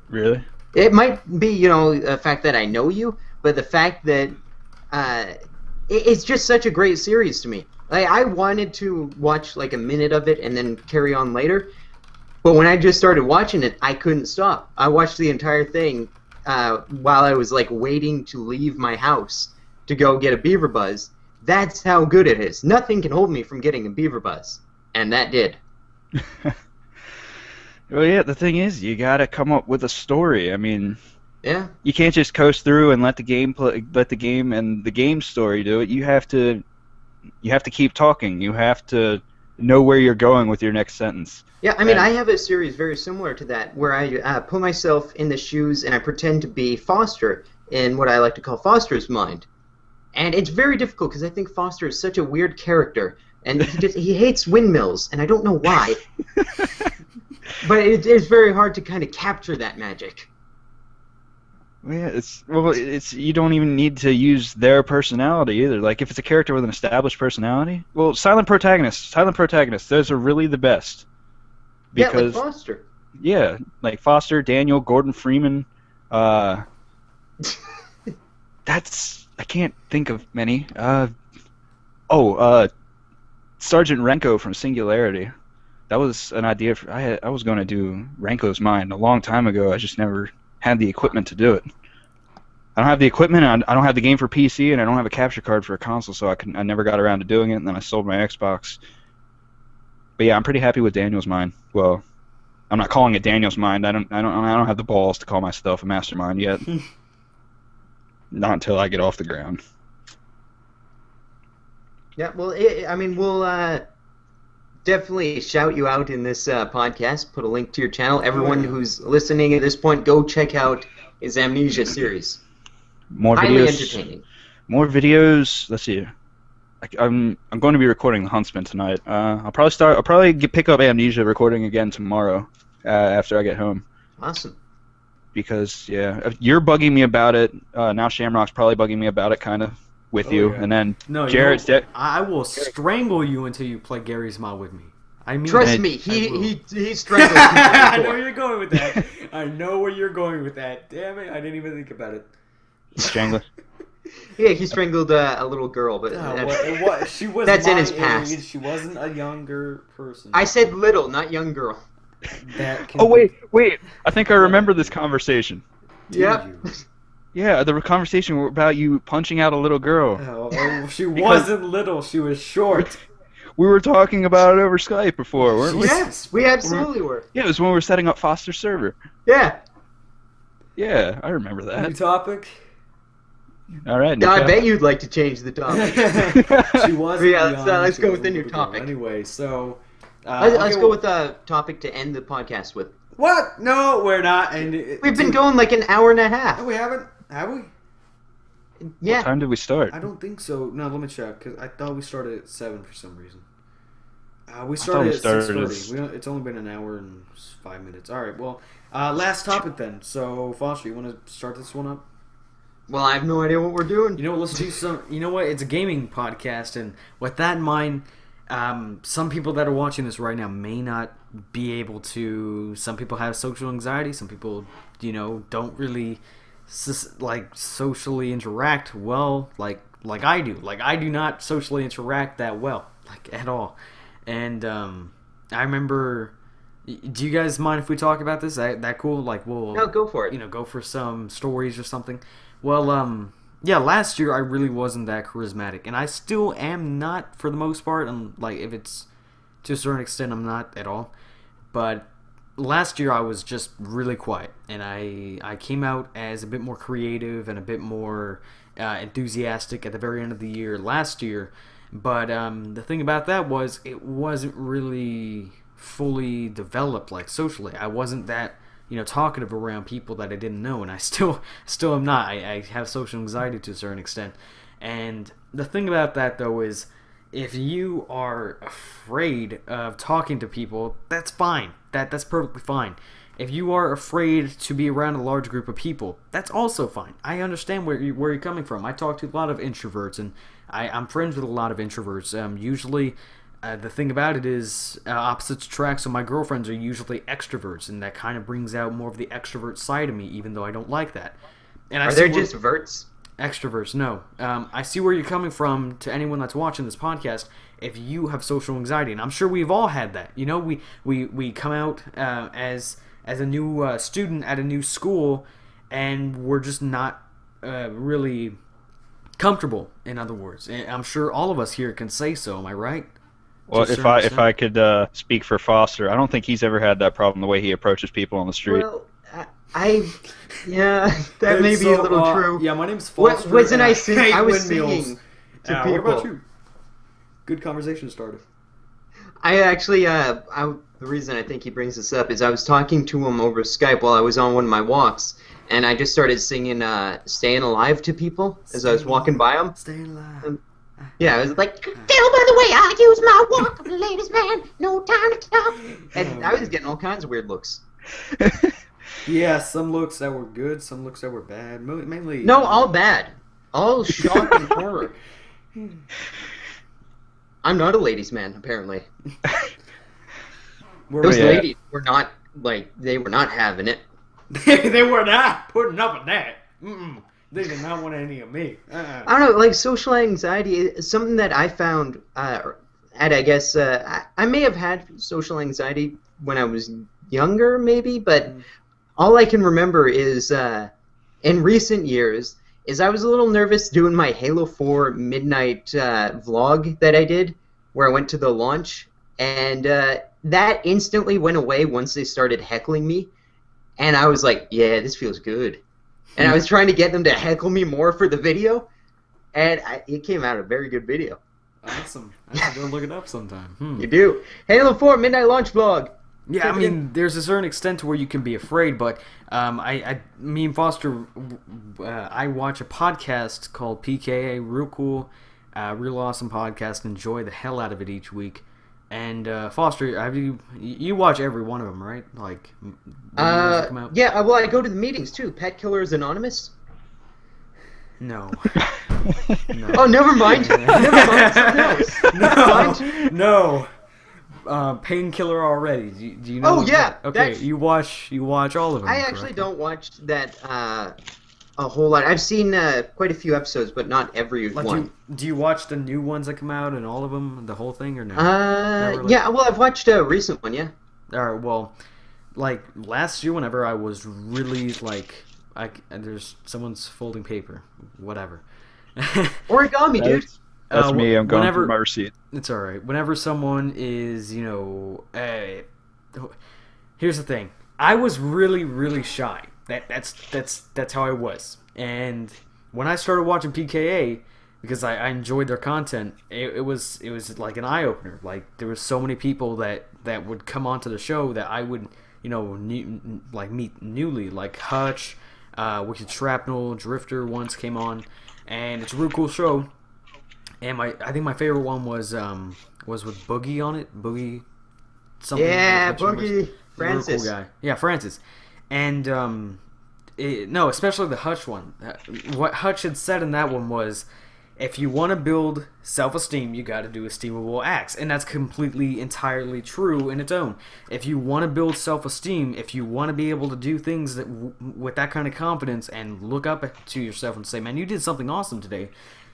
Really? It might be, the fact that I know you, but the fact that it's just such a great series to me. Like, I wanted to watch like a minute of it and then carry on later, but when I just started watching it, I couldn't stop. I watched the entire thing while I was like waiting to leave my house to go get a beaver buzz. That's how good it is. Nothing can hold me from getting a beaver buzz, and that did. Well, yeah, the thing is, you gotta come up with a story. I mean, yeah, you can't just coast through and let the game and the game story do it. You have to keep talking. You have to know where you're going with your next sentence. Yeah, I mean, I have a series very similar to that where I put myself in the shoes and I pretend to be Foster in what I like to call Foster's mind. And it's very difficult because I think Foster is such a weird character, and he hates windmills, and I don't know why. But it's very hard to kind of capture that magic. Yeah, it's you don't even need to use their personality either. Like if it's a character with an established personality, well, silent protagonists, those are really the best. Because, yeah, like Foster. Yeah, like Foster, Daniel, Gordon Freeman. I can't think of many. Sergeant Renko from Singularity. That was an idea. I was going to do Renko's Mind a long time ago. I just never had the equipment to do it. I don't have the equipment. I don't have the game for PC, and I don't have a capture card for a console, so I never got around to doing it. And then I sold my Xbox. But yeah, I'm pretty happy with Daniel's Mind. Well, I'm not calling it Daniel's Mind. I don't have the balls to call myself a mastermind yet. Not until I get off the ground. Yeah, well, we'll definitely shout you out in this podcast, put a link to your channel. Everyone who's listening at this point, go check out his Amnesia series. Highly entertaining. More videos. Let's see. I'm going to be recording The Huntsman tonight. I'll probably pick up Amnesia recording again tomorrow after I get home. Awesome. Because you're bugging me about it. Now Shamrock's probably bugging me about it, kind of, with you. Yeah. And then Jared's dead. I will strangle you until you play Gary's Mod with me. I mean, trust me, he strangles people. I know where you're going with that. I know where you're going with that. Damn it, I didn't even think about it. Strangler. Yeah, he strangled a little girl, but she was that's in his past. Age. She wasn't a younger person. I said little, not young girl. Wait! I think I remember this conversation. Yeah. Yeah, the conversation about you punching out a little girl. Oh, she wasn't little. She was short. We were talking about it over Skype before, weren't we? Yes, we absolutely were. Yeah, it was when we were setting up Foster's server. Yeah. Yeah, I remember that. New topic. All right. I bet you'd like to change the topic. She wasn't. Yeah, let's go with the new topic. Anyway, so let's go with a topic to end the podcast with. What? No, we're not. And we've been going like an hour and a half. No, we haven't. Have we? Yeah. What time did we start? I don't think so. No, let me check, because I thought we started at 7 for some reason. We started at 6:30. It's only been an hour and 5 minutes. All right, well, last topic then. So, Foster, you want to start this one up? Well, I have no idea what we're doing. You know what, let's do some... You know what, it's a gaming podcast, and with that in mind, some people that are watching this right now may not be able to... Some people have social anxiety. Some people, don't really like socially interact well, like I do. Like I do not socially interact that well, like at all. And I remember. Do you guys mind if we talk about this? That cool? Like we'll No, go for it. Go for some stories or something. Well, yeah, last year I really wasn't that charismatic, and I still am not for the most part. And like if it's to a certain extent, I'm not at all. But last year I was just really quiet, and I came out as a bit more creative and a bit more enthusiastic at the very end of the year last year. But the thing about that was it wasn't really fully developed like socially. I wasn't that talkative around people that I didn't know, and I still am not. I have social anxiety to a certain extent. And the thing about that though is if you are afraid of talking to people, that's fine. That's perfectly fine. If you are afraid to be around a large group of people, that's also fine. I understand where you're coming from. I talk to a lot of introverts, and I'm friends with a lot of introverts. Usually the thing about it is opposites attract, so my girlfriends are usually extroverts, and that kind of brings out more of the extrovert side of me, even though I don't like that. And Are there just verts? Extroverts, no. I see where you're coming from. To anyone that's watching this podcast, if you have social anxiety, and I'm sure we've all had that. We come out as a new student at a new school, and we're just not really comfortable. In other words, and I'm sure all of us here can say so. Am I right? Well, if I could speak for Foster, I don't think he's ever had that problem the way he approaches people on the street. Well, yeah, that may be a little true. Yeah, my name's Foster. Wasn't I singing? I was singing to people. What about you? Good conversation started. I actually, the reason I think he brings this up is I was talking to him over Skype while I was on one of my walks, and I just started singing "Staying Alive" to people as I was walking by them. Staying alive. Yeah, I was like, "Tell by the way I use my walk, ladies man, no time to talk." And I was getting all kinds of weird looks. Yeah, some looks that were good, some looks that were bad. Mainly. No, all bad. All shock and horror. I'm not a ladies' man, apparently. Those ladies were not, they were not having it. They were not putting up with that. Mm-mm. They did not want any of me. I don't know, social anxiety is something that I found I guess, I may have had social anxiety when I was younger, maybe, but all I can remember is, in recent years, is I was a little nervous doing my Halo 4 midnight vlog that I did, where I went to the launch, and that instantly went away once they started heckling me, and I was like, yeah, this feels good. And I was trying to get them to heckle me more for the video, and it came out a very good video. Awesome. I have to go look it up sometime. You do. Halo 4 midnight launch vlog. Yeah, I mean, there's a certain extent to where you can be afraid, but me and Foster, I watch a podcast called PKA, real cool, real awesome podcast. Enjoy the hell out of it each week. And Foster, have you watch every one of them, right? Like, come out? Yeah. Well, I go to the meetings too. Pet Killers Anonymous. No. No. Oh, never mind. Never mind. Something else. No. No. Painkiller already. Do you know? Oh yeah. Okay, you watch all of them. I actually don't watch that a whole lot. I've seen quite a few episodes, but not every one. Do you watch the new ones that come out and all of them, the whole thing, or no? Really? Yeah. Well, I've watched a recent one. Yeah. All right. Well, like last year, whenever I was really there's someone's folding paper, whatever. Origami, dude. That's me. I'm going through my receipt. It's all right. Whenever someone is, here's the thing. I was really, really shy. That's how I was. And when I started watching PKA, because I enjoyed their content, it was like an eye opener. Like there was so many people that would come onto the show that I would, meet newly, like Hutch, Wicked Shrapnel, Drifter once came on, and it's a real cool show. And I think my favorite one was with Boogie on it. Boogie something. Yeah, Boogie. Francis. Cool guy. Yeah, Francis. And especially the Hutch one. What Hutch had said in that one was, if you want to build self-esteem, you got to do esteemable acts, and that's completely, entirely true in its own. If you want to build self-esteem, if you want to be able to do things that with that kind of confidence and look up to yourself and say, man, you did something awesome today,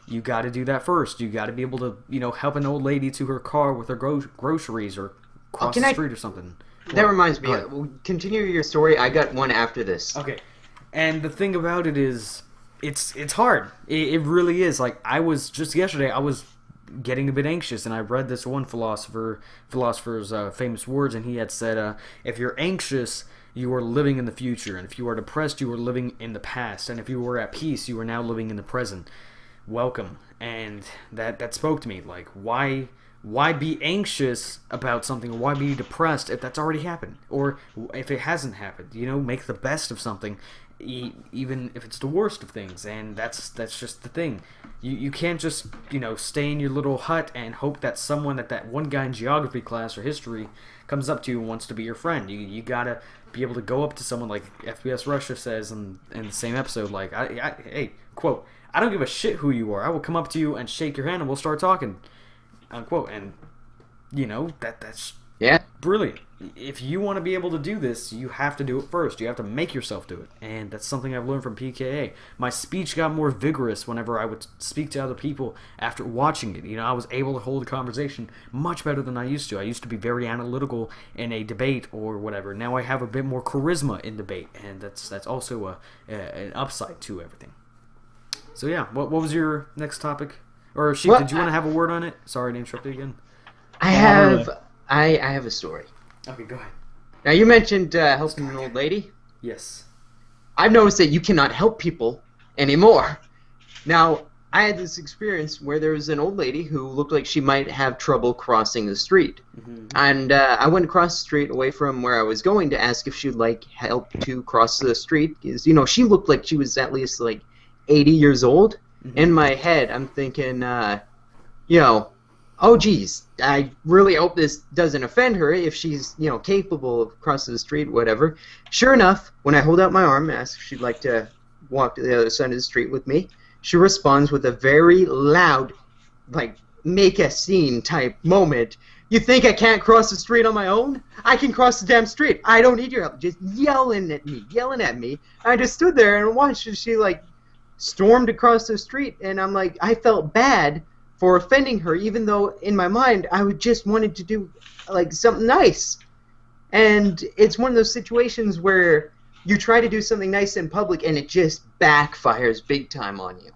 you got to do that first. You got to be able to, help an old lady to her car with her groceries or cross the street or something. That reminds me. Continue your story. I got one after this. Okay. And the thing about it is, it's hard. It really is. Like, yesterday, I was getting a bit anxious, and I read this one philosopher's famous words, and he had said, if you're anxious, you are living in the future, and if you are depressed, you are living in the past, and if you were at peace, you are now living in the present. Welcome. And that spoke to me. Like, why be anxious about something, or why be depressed if that's already happened, or if it hasn't happened? Make the best of something, even if it's the worst of things. And that's just the thing. You can't just stay in your little hut and hope that someone that one guy in geography class or history comes up to you and wants to be your friend. You gotta be able to go up to someone, like FPS Russia says in the same episode, like, hey, quote, I don't give a shit who you are. I will come up to you and shake your hand and we'll start talking, unquote. And that's brilliant. If you want to be able to do this, you have to do it first. You have to make yourself do it. And that's something I've learned from PKA. My speech got more vigorous whenever I would speak to other people after watching it. I was able to hold a conversation much better than I used to. I used to be very analytical in a debate or whatever. Now I have a bit more charisma in debate, and that's also an upside to everything. So yeah, what was your next topic? Or Sheep, did you want to have a word on it? Sorry to interrupt you again. I have a story. Okay, go ahead. Now, you mentioned helping an old lady. Yes. I've noticed that you cannot help people anymore. Now, I had this experience where there was an old lady who looked like she might have trouble crossing the street. Mm-hmm. And I went across the street away from where I was going to ask if she'd like help to cross the street. Because, she looked like she was at least, 80 years old. Mm-hmm. In my head, I'm thinking, oh, geez, I really hope this doesn't offend her if she's, capable of crossing the street, whatever. Sure enough, when I hold out my arm and ask if she'd like to walk to the other side of the street with me, she responds with a very loud, make a scene type moment. You think I can't cross the street on my own? I can cross the damn street. I don't need your help. Just yelling at me. I just stood there and watched as she, stormed across the street, and I'm like, I felt bad for offending her, even though in my mind I would just wanted to do something nice. And it's one of those situations where you try to do something nice in public and it just backfires big time on you.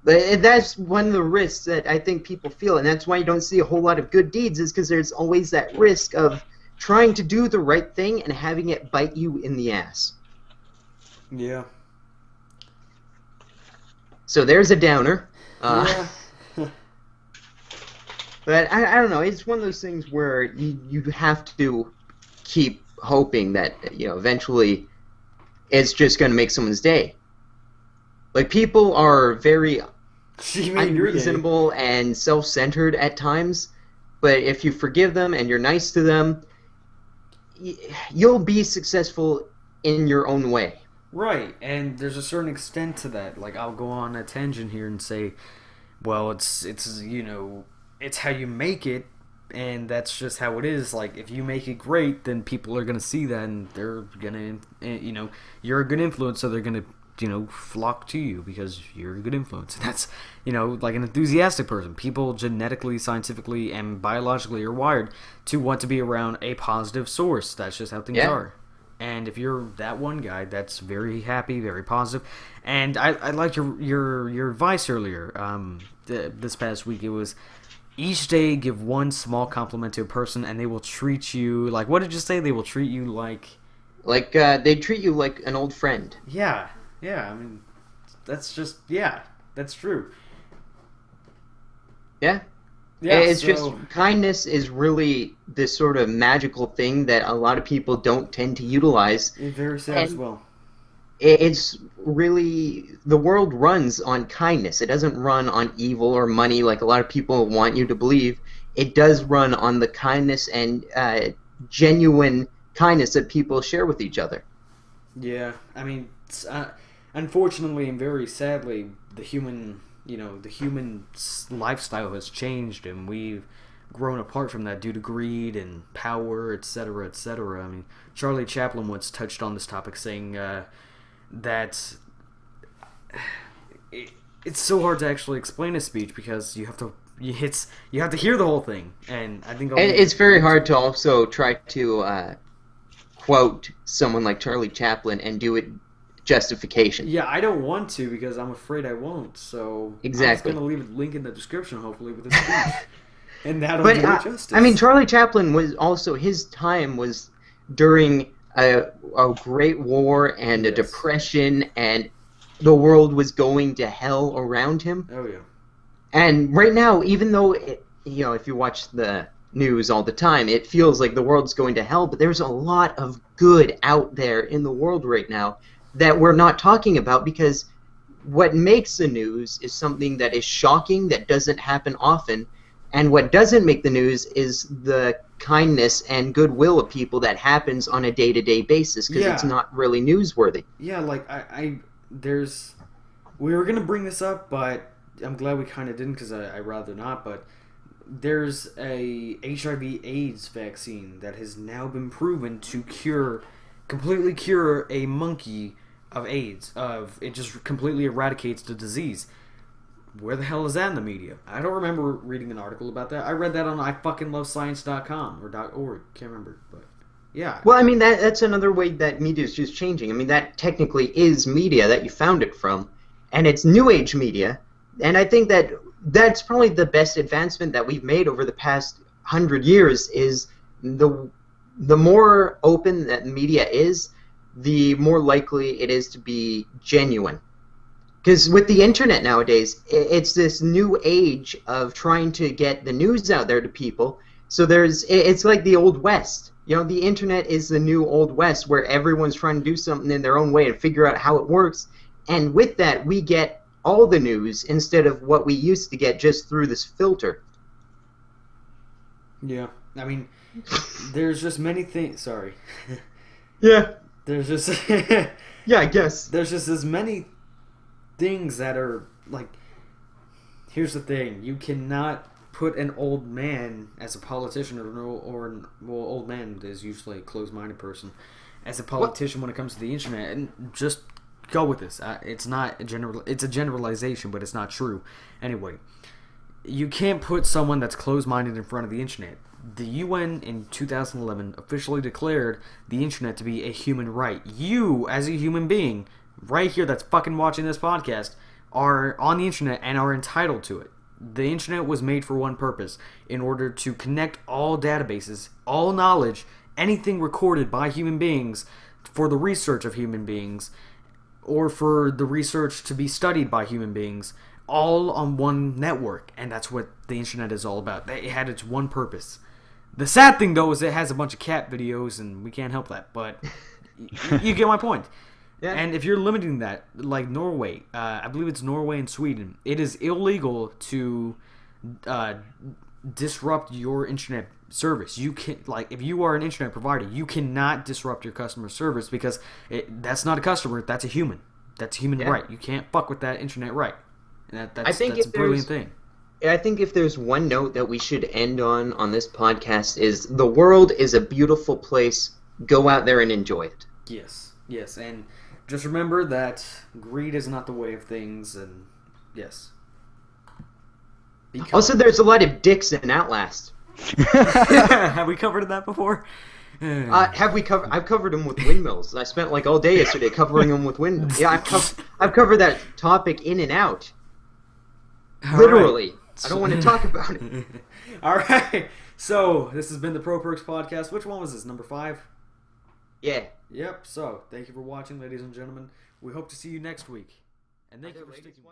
But that's one of the risks that I think people feel, and that's why you don't see a whole lot of good deeds, is because there's always that risk of trying to do the right thing and having it bite you in the ass. Yeah. So there's a downer. Yeah. But I don't know. It's one of those things where you have to keep hoping that eventually it's just going to make someone's day. People are very unreasonable and self-centered at times, but if you forgive them and you're nice to them, you'll be successful in your own way. Right, and there's a certain extent to that. I'll go on a tangent here and say, well, it's how you make it, and that's just how it is. If you make it great, then people are gonna see that, and they're gonna, you're a good influence, so they're gonna, flock to you because you're a good influence. And that's, like an enthusiastic person. People genetically, scientifically, and biologically are wired to want to be around a positive source. That's just how things are. And if you're that one guy that's very happy, very positive, and I liked your advice earlier. This past week, it was each day give one small compliment to a person, and they will treat you like. What did you say? They will treat you like. They treat you like an old friend. Yeah. I mean, that's true. Yeah. Yeah, it's just kindness is really this sort of magical thing that a lot of people don't tend to utilize. It's very sad as well. It's really, the world runs on kindness. It doesn't run on evil or money like a lot of people want you to believe. It does run on the kindness and genuine kindness that people share with each other. Yeah, I mean, unfortunately and very sadly, the human the human lifestyle has changed, and we've grown apart from that due to greed and power, etc., etc. I mean, Charlie Chaplin once touched on this topic, saying that it's so hard to actually explain a speech because you have to hear the whole thing, and I think it's very hard to also try to quote someone like Charlie Chaplin and do it justification. Yeah, I don't want to because I'm afraid I won't. So exactly, I'm just gonna leave a link in the description, hopefully, with the speech, and that'll do it justice. I mean, Charlie Chaplin was also, his time was during a Great War and a Depression, and the world was going to hell around him. Oh yeah. And right now, even though if you watch the news all the time, it feels like the world's going to hell, but there's a lot of good out there in the world right now that we're not talking about, because what makes the news is something that is shocking, that doesn't happen often, and what doesn't make the news is the kindness and goodwill of people that happens on a day-to-day basis, because it's not really newsworthy. Yeah, like we were gonna bring this up, but I'm glad we kind of didn't, because I'd rather not, but there's a HIV/AIDS vaccine that has now been proven to completely cure a monkey of AIDS. It just completely eradicates the disease. Where the hell is that in the media? I don't remember reading an article about that. I read that on ifuckinglovescience.com or .org. Can't remember, but yeah. Well, I mean, that's another way that media is just changing. I mean, that technically is media that you found it from, and it's new age media, and I think that's probably the best advancement that we've made over the past 100 years. Is the more open that media is, the more likely it is to be genuine. Because with the internet nowadays, it's this new age of trying to get the news out there to people. So it's like the Old West. The internet is the new Old West, where everyone's trying to do something in their own way and figure out how it works. And with that, we get all the news instead of what we used to get just through this filter. Yeah, I mean, there's just many things. Sorry. Yeah. There's just yeah, I guess there's just as many things that are like. Here's the thing: you cannot put an old man as a politician, or old man is usually a closed-minded person, as a politician when it comes to the internet, and just go with this. It's not a it's a generalization, but it's not true. Anyway, you can't put someone that's closed-minded in front of the internet. The UN in 2011 officially declared the internet to be a human right. You, as a human being, right here that's fucking watching this podcast, are on the internet and are entitled to it. The internet was made for one purpose: in order to connect all databases, all knowledge, anything recorded by human beings for the research of human beings, or for the research to be studied by human beings, all on one network. And that's what the internet is all about. It had its one purpose. The sad thing, though, is it has a bunch of cat videos, and we can't help that, but you get my point. Yeah. And if you're limiting that, like Norway, I believe it's Norway and Sweden, it is illegal to disrupt your internet service. You can, like, if you are an internet provider, you cannot disrupt your customer service, because that's not a customer, that's a human. That's a human right. You can't fuck with that internet right. And that's a brilliant thing. I think if there's one note that we should end on this podcast, is the world is a beautiful place. Go out there and enjoy it. Yes, and just remember that greed is not the way of things, and yes. Also, there's a lot of dicks in Outlast. Have we covered that before? Have we covered? I've covered them with windmills. I spent like all day yesterday covering them with windmills. Yeah, I've covered that topic in and out. Literally. Right. I don't want to talk about it. All right. So this has been the Pro Perks Podcast. Which one was this? Number 5? Yeah. Yep. So thank you for watching, ladies and gentlemen. We hope to see you next week. And thank you for sticking.